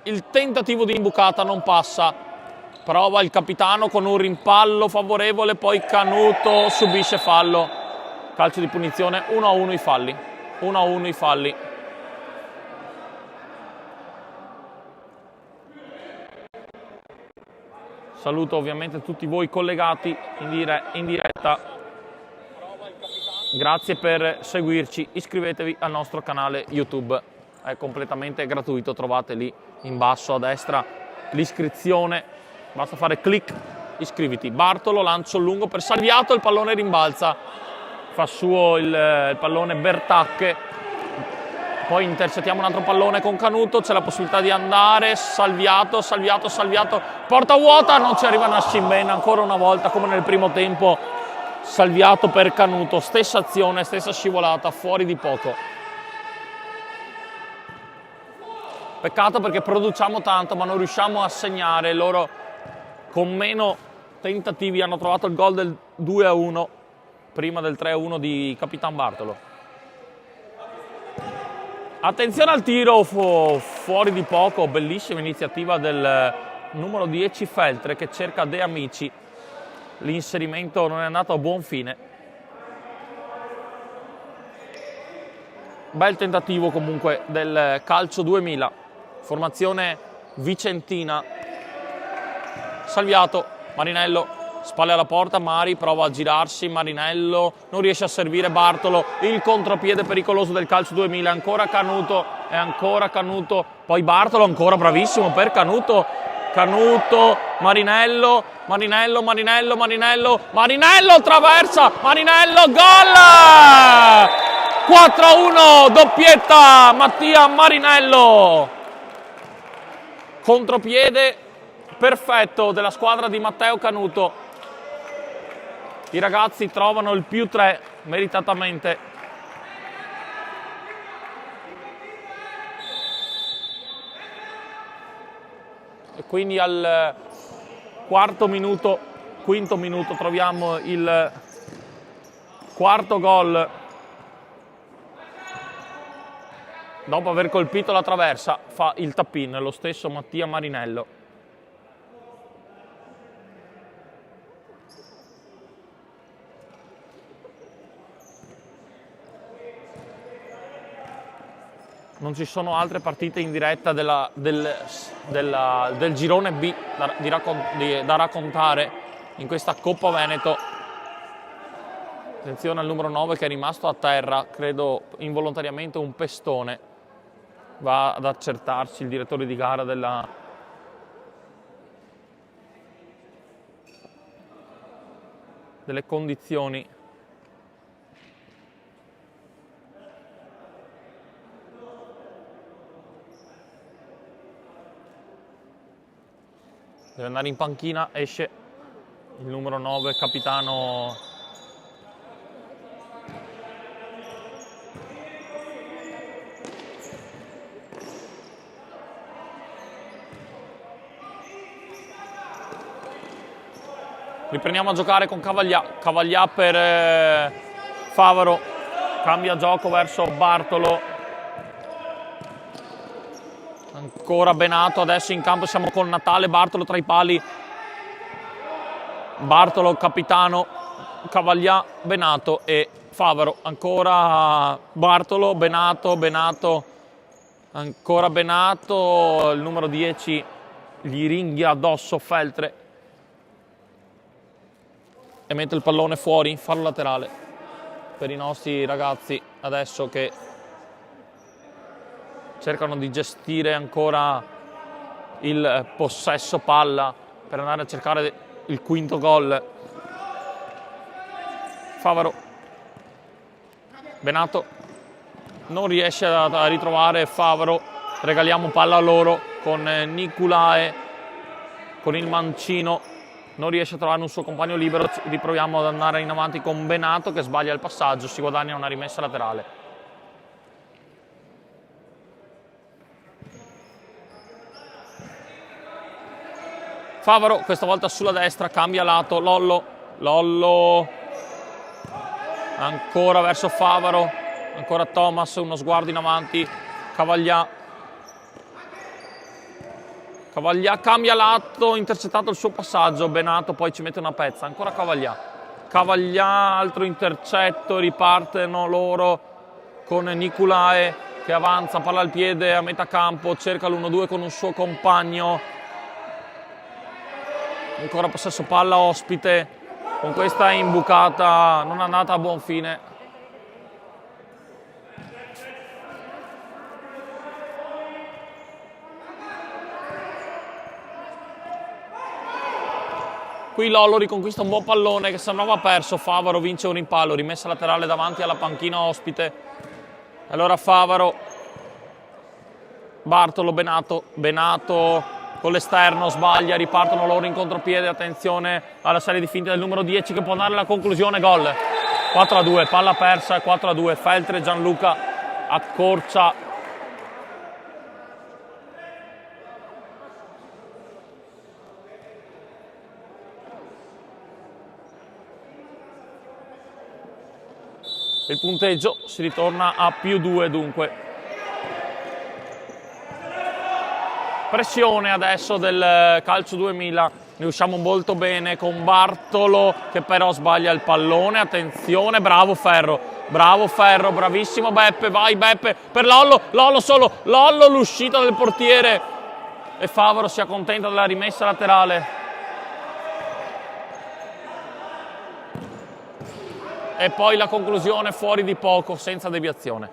il tentativo di imbucata non passa, prova il capitano con un rimpallo favorevole, poi Canuto subisce fallo, calcio di punizione, 1-1 i falli, 1-1 i falli. Saluto ovviamente tutti voi collegati in diretta. Prova il capitano grazie per seguirci, iscrivetevi al nostro canale YouTube, è completamente gratuito, trovate lì in basso a destra l'iscrizione, basta fare clic, iscriviti. Bartolo, lancio lungo per Salviato, il pallone rimbalza, fa suo il pallone Bertacche, poi intercettiamo un altro pallone con Canuto, c'è la possibilità di andare, Salviato, porta vuota, non ci arriva Nascimbena, ancora una volta come nel primo tempo, Salviato per Canuto, stessa azione, stessa scivolata, fuori di poco. Peccato perché produciamo tanto ma non riusciamo a segnare, loro con meno tentativi hanno trovato il gol del 2-1 prima del 3-1 di Capitan Bartolo. Attenzione al tiro fuori di poco, bellissima iniziativa del numero 10 Feltre che cerca De Amici, l'inserimento non è andato a buon fine. Bel tentativo comunque del calcio 2000, formazione vicentina. Salviato, Marinello, spalle alla porta, Mari prova a girarsi, Marinello non riesce a servire Bartolo, il contropiede pericoloso del calcio 2000, ancora Canuto e ancora Canuto, poi Bartolo ancora bravissimo per Canuto, Marinello, traversa, Marinello, gol! 4-1, doppietta Mattia Marinello, contropiede perfetto della squadra di Matteo Canuto. I ragazzi trovano il +3 meritatamente. E quindi al quinto minuto troviamo il quarto gol. Dopo aver colpito la traversa fa il tap-in lo stesso Mattia Marinello. Non ci sono altre partite in diretta del girone B da raccontare in questa Coppa Veneto. Attenzione al numero 9 che è rimasto a terra, credo involontariamente un pestone. Va ad accertarsi il direttore di gara delle condizioni. Deve andare in panchina, esce il numero 9, capitano Riprendiamo a giocare con Cavaglià per Favaro, cambia gioco verso Bartolo, ancora Benato, adesso in campo siamo con Natale, Bartolo tra i pali, Bartolo capitano, Cavaglià, Benato e Favaro, ancora Bartolo, Benato, ancora Benato, il numero 10 gli ringhia addosso Feltre e mette il pallone fuori, fallo laterale per i nostri ragazzi adesso che cercano di gestire ancora il possesso palla per andare a cercare il quinto gol. Favaro, Benato non riesce a ritrovare Favaro, regaliamo palla a loro con Niculae, con il mancino, non riesce a trovare un suo compagno libero, riproviamo ad andare in avanti con Benato che sbaglia il passaggio, si guadagna una rimessa laterale. Favaro questa volta sulla destra, cambia lato, Lollo, ancora verso Favaro, ancora Thomas, uno sguardo in avanti, Cavaglià cambia lato, intercettato il suo passaggio, Benato poi ci mette una pezza, ancora Cavaglià, altro intercetto, ripartono loro con Niculae che avanza, palla al piede a metà campo, cerca l'1-2 con un suo compagno, ancora possesso palla ospite, con questa imbucata non è andata a buon fine, Qui Lollo riconquista un buon pallone che sembrava perso, Favaro vince un rimpallo, rimessa laterale davanti alla panchina ospite. Allora Favaro, Bartolo, Benato con l'esterno, sbaglia, ripartono loro in contropiede, attenzione alla serie di finte del numero 10 che può dare la conclusione, gol. 4-2, palla persa, 4-2, Feltre Gianluca accorcia. Il punteggio si ritorna a +2 dunque. Pressione adesso del calcio 2000, ne usciamo molto bene con Bartolo che però sbaglia il pallone, attenzione, bravo Ferro, bravissimo Beppe, vai Beppe per Lollo, Lollo l'uscita del portiere e Favaro si accontenta della rimessa laterale. E poi la conclusione fuori di poco, senza deviazione.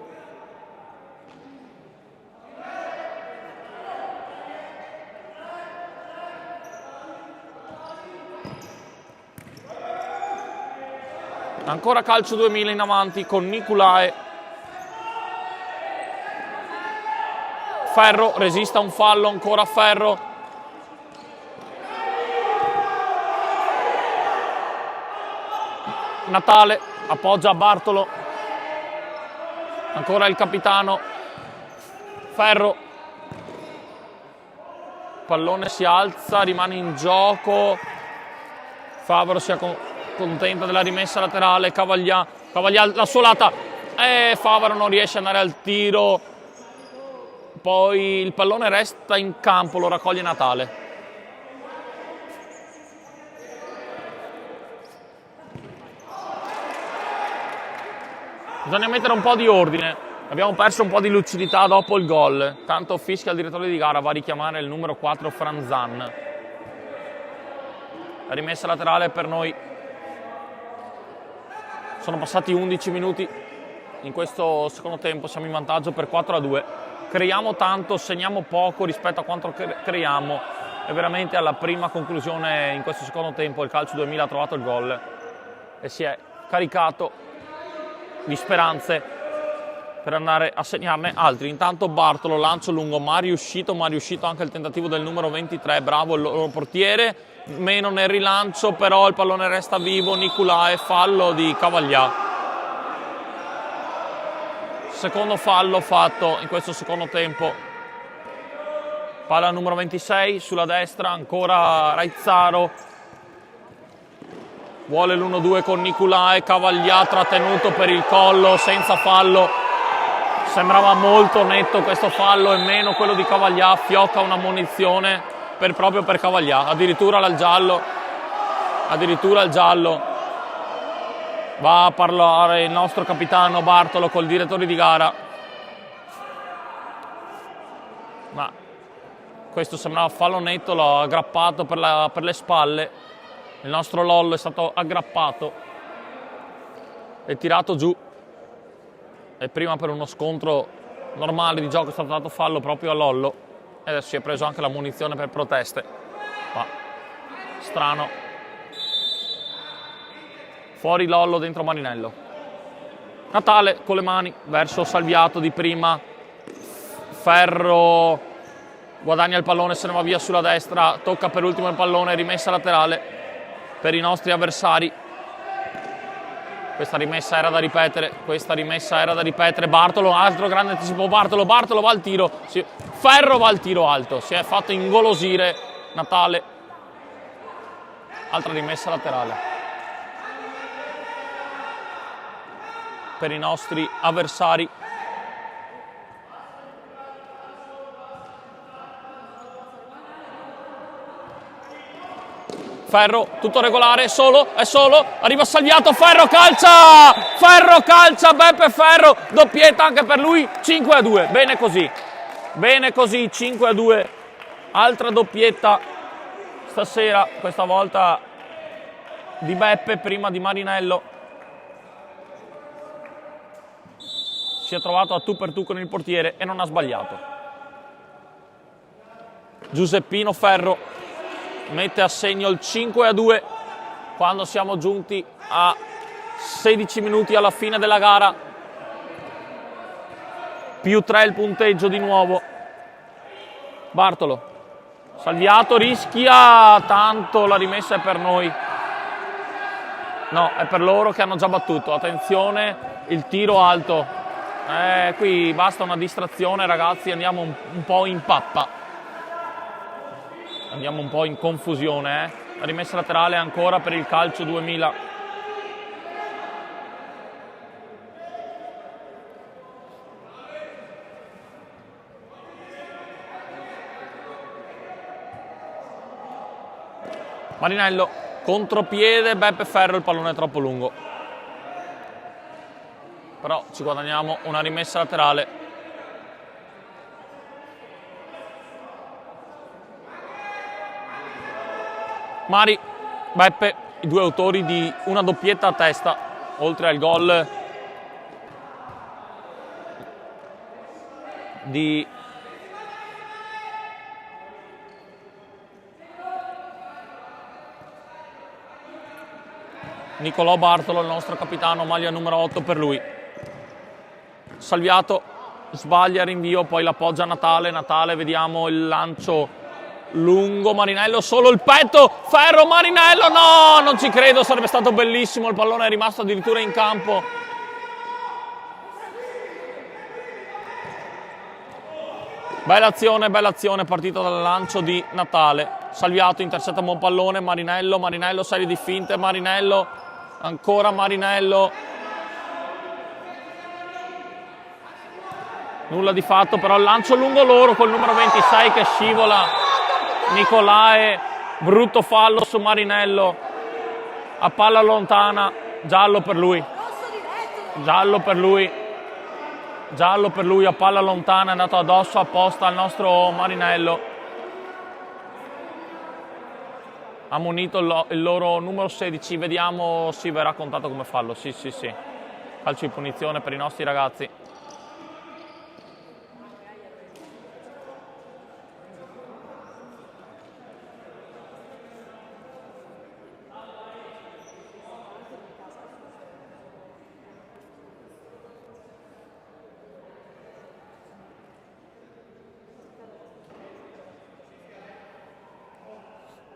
Ancora calcio 2000 in avanti con Niculae. Ferro resiste a un fallo, ancora Ferro. Natale appoggia a Bartolo. Ancora il capitano. Ferro. Pallone si alza, rimane in gioco. Favaro si accontenta della rimessa laterale, Cavaglia la suolata, Favaro non riesce ad andare al tiro, poi il pallone resta in campo, lo raccoglie Natale. Bisogna mettere un po' di ordine, abbiamo perso un po' di lucidità dopo il gol, tanto fischia il direttore di gara, va a richiamare il numero 4 Franzan. La rimessa laterale per noi. Sono passati 11 minuti in questo secondo tempo, siamo in vantaggio per 4-2. Creiamo tanto, segniamo poco rispetto a quanto creiamo. E veramente alla prima conclusione in questo secondo tempo il calcio 2000 ha trovato il gol e si è caricato di speranze per andare a segnarne altri. Intanto Bartolo, lancio lungo, ma è riuscito anche il tentativo del numero 23, bravo il loro portiere. Meno nel rilancio, però il pallone resta vivo, Niculae, fallo di Cavaglia. Secondo fallo fatto in questo secondo tempo. Palla numero 26 sulla destra, ancora Raizzaro. Vuole l'1-2 con Niculae, Cavaglia trattenuto per il collo, senza fallo. Sembrava molto netto questo fallo e meno quello di Cavaglia, fiocca una munizione proprio per Cavaglia, addirittura il giallo, va a parlare il nostro capitano Bartolo col direttore di gara, ma questo sembrava fallo netto, l'ha aggrappato per le spalle, il nostro Lollo è stato aggrappato e tirato giù e prima per uno scontro normale di gioco è stato dato fallo proprio a Lollo. E adesso si è preso anche la munizione per proteste. Ma strano. Fuori Lollo, dentro Marinello. Natale con le mani verso Salviato di prima. Ferro guadagna il pallone, se ne va via sulla destra. Tocca per ultimo il pallone, rimessa laterale per i nostri avversari. Questa rimessa era da ripetere, Bartolo, altro grande anticipo, Bartolo va al tiro, Ferro va al tiro alto, si è fatto ingolosire Natale, altra rimessa laterale per i nostri avversari. Ferro, tutto regolare, è solo, arriva Salviato, Ferro calcia, Beppe Ferro, doppietta anche per lui, 5-2, bene così, 5-2, altra doppietta stasera, questa volta di Beppe, prima di Marinello, si è trovato a tu per tu con il portiere e non ha sbagliato. Giuseppino Ferro mette a segno il 5-2. quando siamo giunti a 16 minuti alla fine della gara. Più 3 il punteggio di nuovo. Bartolo. Salviato, rischia tanto, la rimessa è per noi. No, è per loro che hanno già battuto. Attenzione, il tiro alto. Qui basta una distrazione, ragazzi, andiamo un po' in pappa. Andiamo un po' in confusione. La rimessa laterale ancora per il calcio 2000. Marinello, contropiede, Beppe Ferro, il pallone è troppo lungo. Però ci guadagniamo una rimessa laterale. Mari, Beppe, i due autori di una doppietta a testa, oltre al gol di Nicolò Bartolo, il nostro capitano, maglia numero 8 per lui. Salviato, sbaglia il rinvio, poi l'appoggia a Natale. Natale, vediamo il lancio lungo, Marinello, solo il petto, Ferro, Marinello, no, non ci credo, sarebbe stato bellissimo, il pallone è rimasto addirittura in campo. Bella azione, partita dal lancio di Natale. Salviato, intercetta un buon pallone, Marinello, serie di finte, Marinello, ancora Marinello. Nulla di fatto, però il lancio lungo loro col numero 26 che scivola. Nicolae, brutto fallo su Marinello. A palla lontana, giallo per lui. Giallo per lui, a palla lontana, è andato addosso apposta al nostro Marinello. Ha munito il loro numero 16, vediamo, sì, verrà contato come fallo, sì. Calcio di punizione per i nostri ragazzi.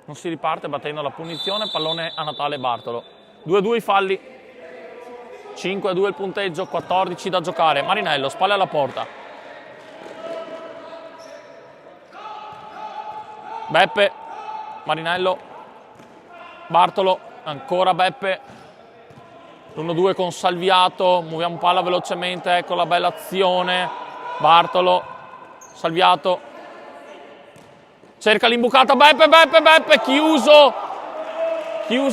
Non si riparte battendo la punizione, pallone a Natale Bartolo. 2-2 i falli, 5-2 il punteggio, 14 da giocare. Marinello, spalle alla porta. Beppe, Marinello, Bartolo, ancora Beppe. L'1-2 con Salviato, muoviamo palla velocemente, ecco la bella azione. Bartolo, Salviato. Cerca l'imbucata, Beppe, chiuso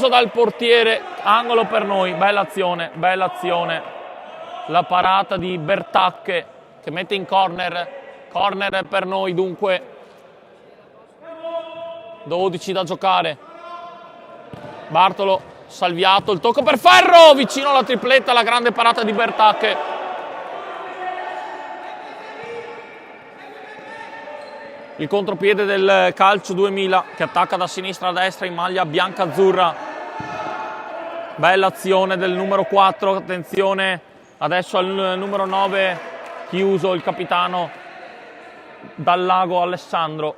dal portiere, angolo per noi, bella azione. La parata di Bertacche che mette in corner per noi, dunque 12 da giocare. Bartolo, Salviato, il tocco per Ferro, vicino alla tripletta, la grande parata di Bertacche. Il contropiede del calcio 2000 che attacca da sinistra a destra in maglia bianca-azzurra. Bella azione del numero 4, attenzione adesso al numero 9, chiuso il capitano Dal Lago Alessandro.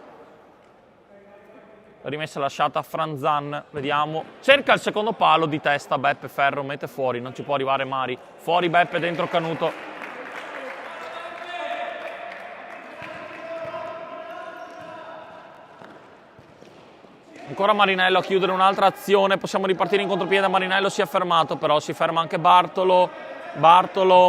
Rimessa lasciata a Franzan, vediamo. Cerca il secondo palo di testa, Beppe Ferro, mette fuori, non ci può arrivare Mari. Fuori Beppe, dentro Canuto. Ancora Marinello a chiudere un'altra azione, possiamo ripartire in contropiede, Marinello si è fermato, però si ferma anche Bartolo,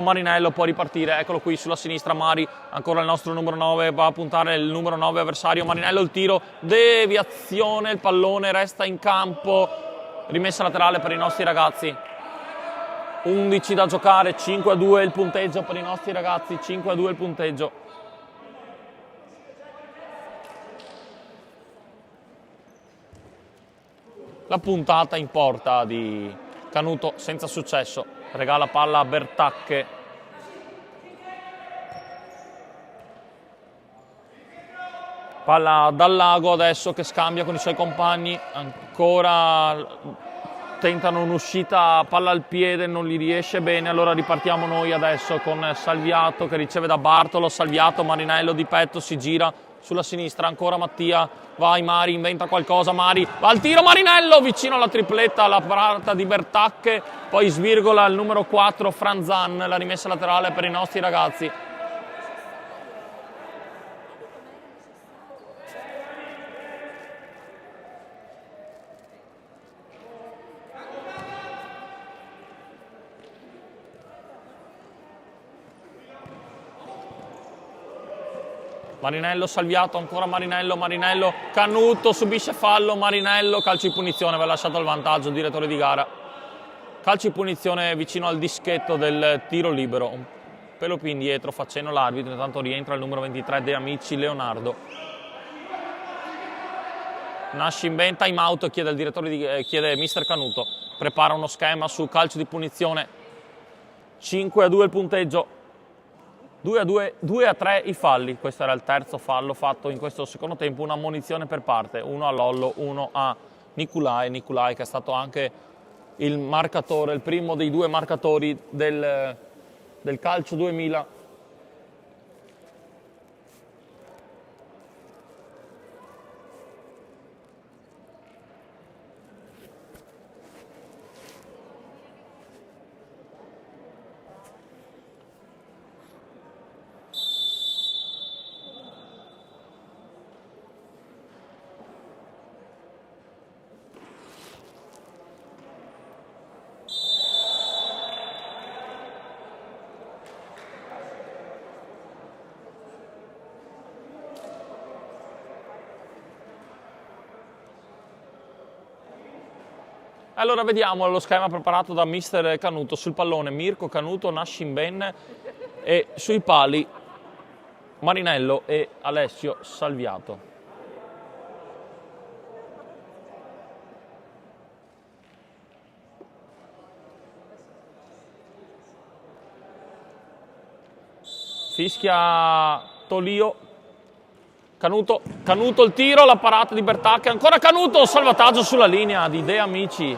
Marinello può ripartire, eccolo qui sulla sinistra Mari, ancora il nostro numero 9, va a puntare il numero 9 avversario, Marinello il tiro, deviazione, il pallone resta in campo, rimessa laterale per i nostri ragazzi. 11 da giocare, 5-2 il punteggio per i nostri ragazzi, 5-2 il punteggio. La puntata in porta di Canuto senza successo, regala palla a Bertacche. Palla Dal Lago adesso che scambia con i suoi compagni, ancora tentano un'uscita palla al piede, non gli riesce bene, allora ripartiamo noi adesso con Salviato che riceve da Bartolo. Salviato, Marinello di petto, si gira sulla sinistra, ancora Mattia, vai Mari, inventa qualcosa, Mari, va al tiro, Marinello vicino alla tripletta, alla parata di Bertacche, poi svirgola il numero 4 Franzan, la rimessa laterale per i nostri ragazzi. Marinello, Salviato, ancora Marinello, Marinello, Canuto, subisce fallo, Marinello, calcio di punizione, va lasciato il vantaggio, direttore di gara. Calcio di punizione vicino al dischetto del tiro libero, un pelo più indietro, facendo l'arbitro, intanto rientra il numero 23 De Amici, Leonardo. Nascimben, time out, chiede il direttore chiede mister Canuto, prepara uno schema su calcio di punizione, 5-2 il punteggio. 2-3 i falli, questo era il terzo fallo fatto in questo secondo tempo, una ammonizione per parte, uno a Lollo, uno a Nicolai che è stato anche il marcatore, il primo dei due marcatori del calcio 2000. Allora vediamo lo schema preparato da mister Canuto. Sul pallone Mirko Canuto, Nascimben e sui pali Marinello e Alessio Salviato. Fischia Tolio. Canuto il tiro, la parata di Bertacche, ancora Canuto, salvataggio sulla linea di De Amici.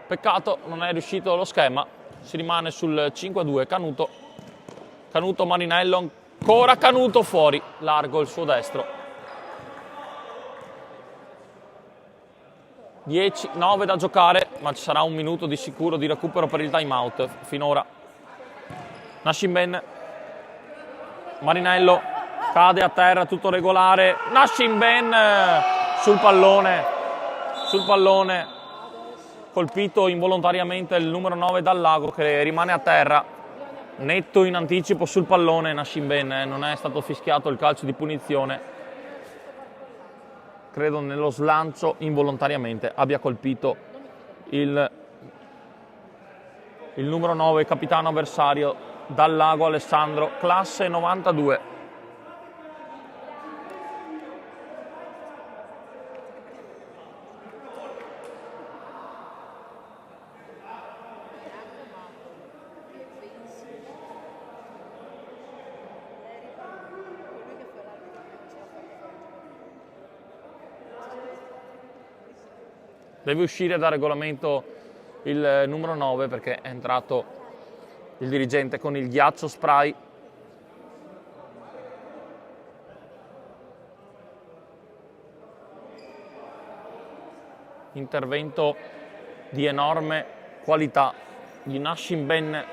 Peccato, non è riuscito lo schema, si rimane sul 5-2, Canuto, Marinello, ancora Canuto fuori, largo il suo destro. 10-9 da giocare, ma ci sarà un minuto di sicuro di recupero per il time out finora. Nascimben, Marinello, cade a terra, tutto regolare, Nascimben sul pallone, colpito involontariamente il numero 9 Dal Lago che rimane a terra, netto in anticipo sul pallone Nascimben, non è stato fischiato il calcio di punizione, credo nello slancio involontariamente abbia colpito il numero 9, capitano avversario Dal Lago Alessandro, classe 92. Deve uscire dal regolamento il numero 9 perché è entrato il dirigente con il ghiaccio spray. Intervento di enorme qualità di Nascimben.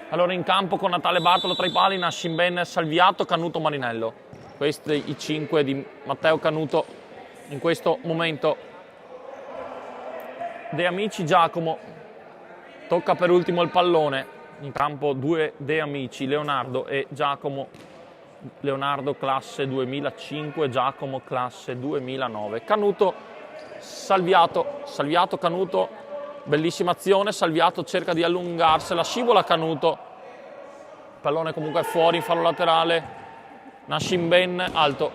Allora in campo con Natale Bartolo tra i pali, Nascimben, Salviato, Canuto, Marinello. Questi i 5 di Matteo Canuto in questo momento. De Amici, Giacomo. Tocca per ultimo il pallone, in campo 2 De Amici, Leonardo e Giacomo. Leonardo classe 2005, Giacomo classe 2009. Canuto, Salviato, Canuto, bellissima azione, Salviato cerca di allungarsela, scivola Canuto, pallone comunque fuori in fallo laterale, Nascimben alto.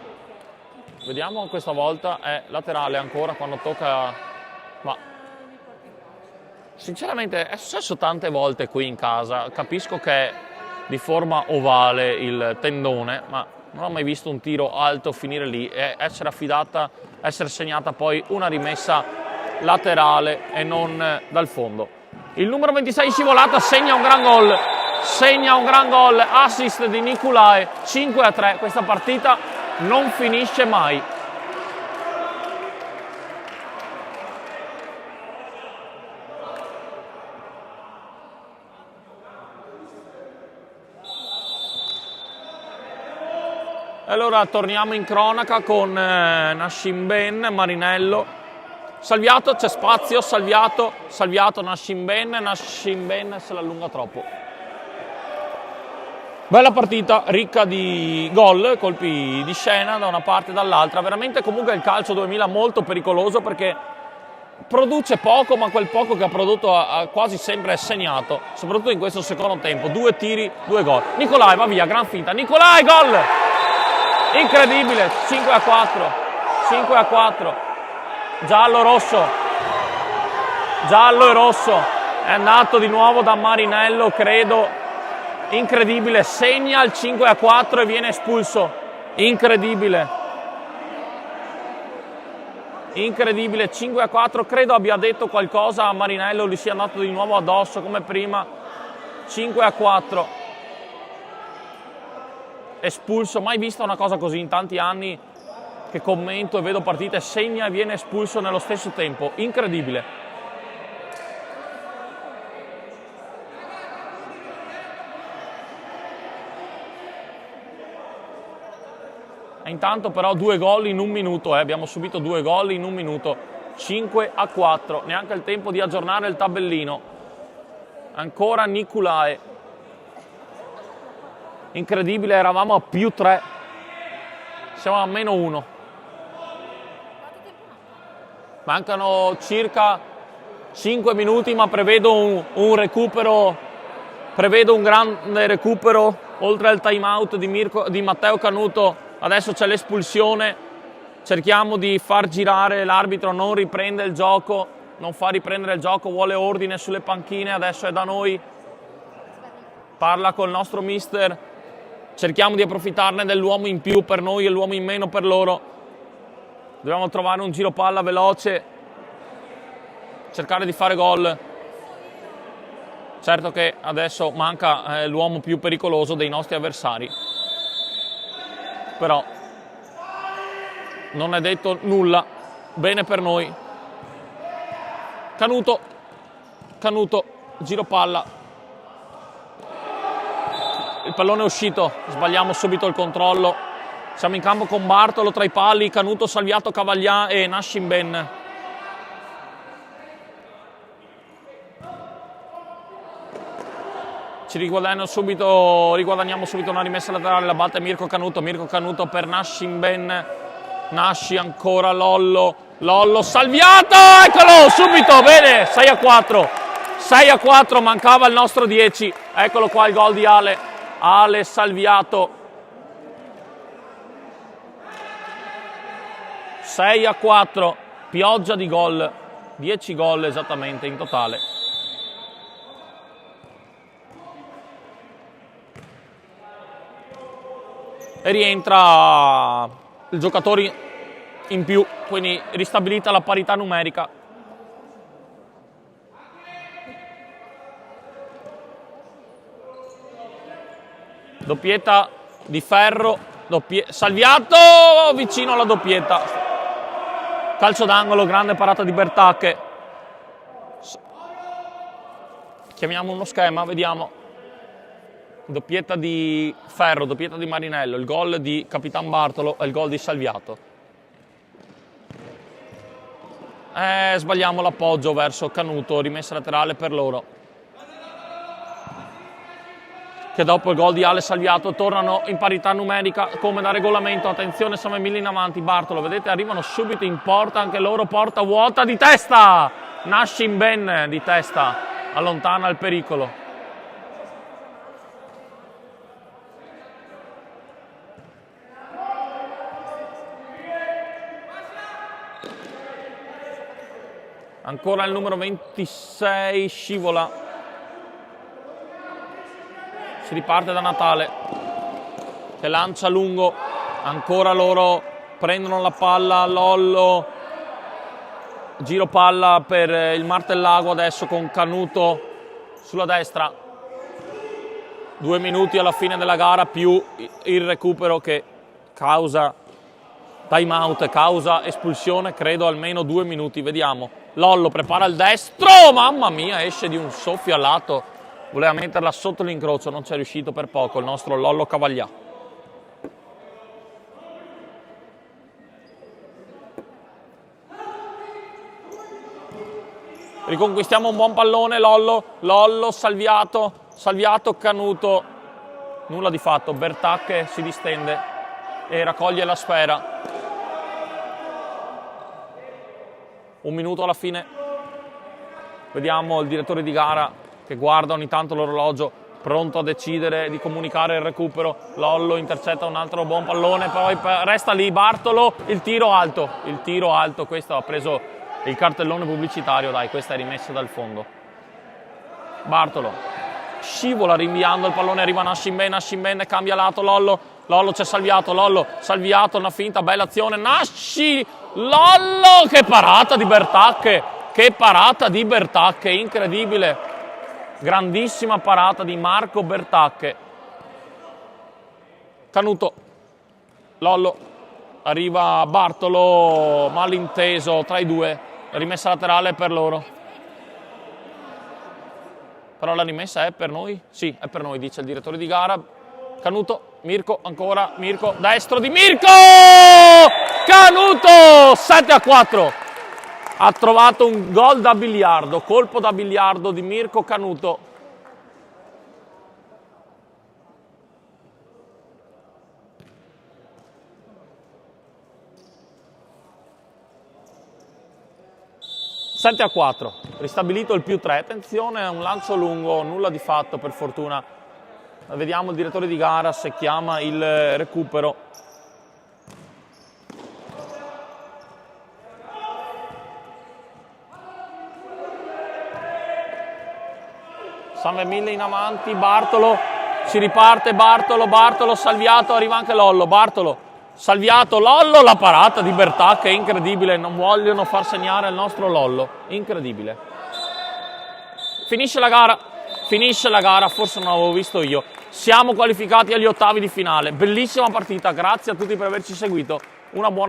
Vediamo questa volta è laterale ancora quando tocca, ma sinceramente è successo tante volte qui in casa, capisco che di forma ovale il tendone, ma non ho mai visto un tiro alto finire lì e essere segnata poi una rimessa laterale e non dal fondo. Il numero 26 scivolata segna un gran gol, assist di Nicolai, 5-3, questa partita non finisce mai. Allora torniamo in cronaca con Nascim Ben, Marinello, Salviato, c'è spazio, Salviato, Nascim Ben se la allunga troppo. Bella partita, ricca di gol, colpi di scena da una parte e dall'altra, veramente comunque il calcio 2000 molto pericoloso perché produce poco, ma quel poco che ha prodotto ha quasi sempre segnato, soprattutto in questo secondo tempo, 2 tiri, 2 gol. Nicolai va via, gran finta, Nicolai, gol! Incredibile, 5-4, giallo e rosso, è andato di nuovo da Marinello, credo, incredibile, segna il 5-4 e viene espulso, incredibile, 5-4, credo abbia detto qualcosa a Marinello, gli sia andato di nuovo addosso come prima, 5-4. Espulso, mai vista una cosa così in tanti anni che commento e vedo partite, segna e viene espulso nello stesso tempo, incredibile. E intanto però 2 gol in un minuto, abbiamo subito 2 gol in un minuto, 5-4, neanche il tempo di aggiornare il tabellino, ancora Nicolai. Incredibile, eravamo a +3, siamo a -1. Mancano circa 5 minuti, ma prevedo un recupero, prevedo un grande recupero, oltre al time out di Matteo Canuto, adesso c'è l'espulsione, cerchiamo di far girare, l'arbitro non riprende il gioco, non fa riprendere il gioco, vuole ordine sulle panchine, adesso è da noi, parla col nostro mister. Cerchiamo di approfittarne dell'uomo in più per noi e l'uomo in meno per loro. Dobbiamo trovare un giro palla veloce, cercare di fare gol. Certo che adesso manca l'uomo più pericoloso dei nostri avversari. Però non è detto nulla. Bene per noi. Canuto, giro palla. Il pallone è uscito, sbagliamo subito il controllo. Siamo in campo con Bartolo tra i pali, Canuto, Salviato, Cavaglià e Nascim Ben. Riguadagniamo subito una rimessa laterale, la batte Mirko Canuto per Nascim Ben. Nasci ancora Lollo, Salviato, eccolo subito, bene, 6-4, mancava il nostro 10, eccolo qua il gol di Ale Salviato, 6-4, pioggia di gol, 10 gol esattamente in totale. E rientra il giocatore in più, quindi ristabilita la parità numerica. Doppietta di Ferro, Salviato vicino alla doppietta. Calcio d'angolo, grande parata di Bertacche. Chiamiamo uno schema, vediamo. Doppietta di Ferro, doppietta di Marinello, il gol di Capitan Bartolo e il gol di Salviato. Sbagliamo l'appoggio verso Canuto, rimessa laterale per loro. Che dopo il gol di Ale Salviato tornano in parità numerica come da regolamento. Attenzione, siamo Emili in avanti, Bartolo, vedete, arrivano subito in porta, anche loro, porta vuota, di testa! Nascim Ben di testa, allontana il pericolo. Ancora il numero 26 scivola Si riparte da Natale, che lancia lungo, ancora loro prendono la palla, Lollo, giro palla per il Martellago adesso con Canuto sulla destra. 2 minuti alla fine della gara più il recupero che causa time out, causa espulsione, credo almeno 2 minuti, vediamo. Lollo prepara il destro, mamma mia, esce di un soffio a lato, voleva metterla sotto l'incrocio, non ci è riuscito per poco il nostro Lollo Cavaglià. Riconquistiamo un buon pallone, Lollo, Salviato, Canuto, nulla di fatto, Bertacche si distende e raccoglie la sfera. 1 minuto alla fine, vediamo il direttore di gara che guarda ogni tanto l'orologio, pronto a decidere di comunicare il recupero. Lollo intercetta un altro buon pallone, poi resta lì Bartolo, il tiro alto, questo ha preso il cartellone pubblicitario, dai, questa è rimessa dal fondo. Bartolo scivola rinviando il pallone, arriva Nascimben, cambia lato, Lollo c'è Salviato, una finta, bella azione, Lollo, che parata di Bertacche, incredibile, grandissima parata di Marco Bertacche. Canuto, Lollo, arriva Bartolo, malinteso tra i due, rimessa laterale per loro. Però la rimessa è per noi? Sì, è per noi, dice il direttore di gara. Canuto, Mirko, ancora, Mirko, destro di Mirko! Canuto! 7-4. Ha trovato un gol da biliardo, colpo da biliardo di Mirko Canuto. A 4, ristabilito il +3, attenzione a un lancio lungo, nulla di fatto per fortuna. Vediamo il direttore di gara se chiama il recupero. San Emile in avanti, Bartolo, si riparte Bartolo, Salviato, arriva anche Lollo, Bartolo. Salviato, Lollo, la parata di Bertacche, incredibile, non vogliono far segnare il nostro Lollo, incredibile. Finisce la gara, forse non l'avevo visto io. Siamo qualificati agli ottavi di finale, bellissima partita, grazie a tutti per averci seguito, una buona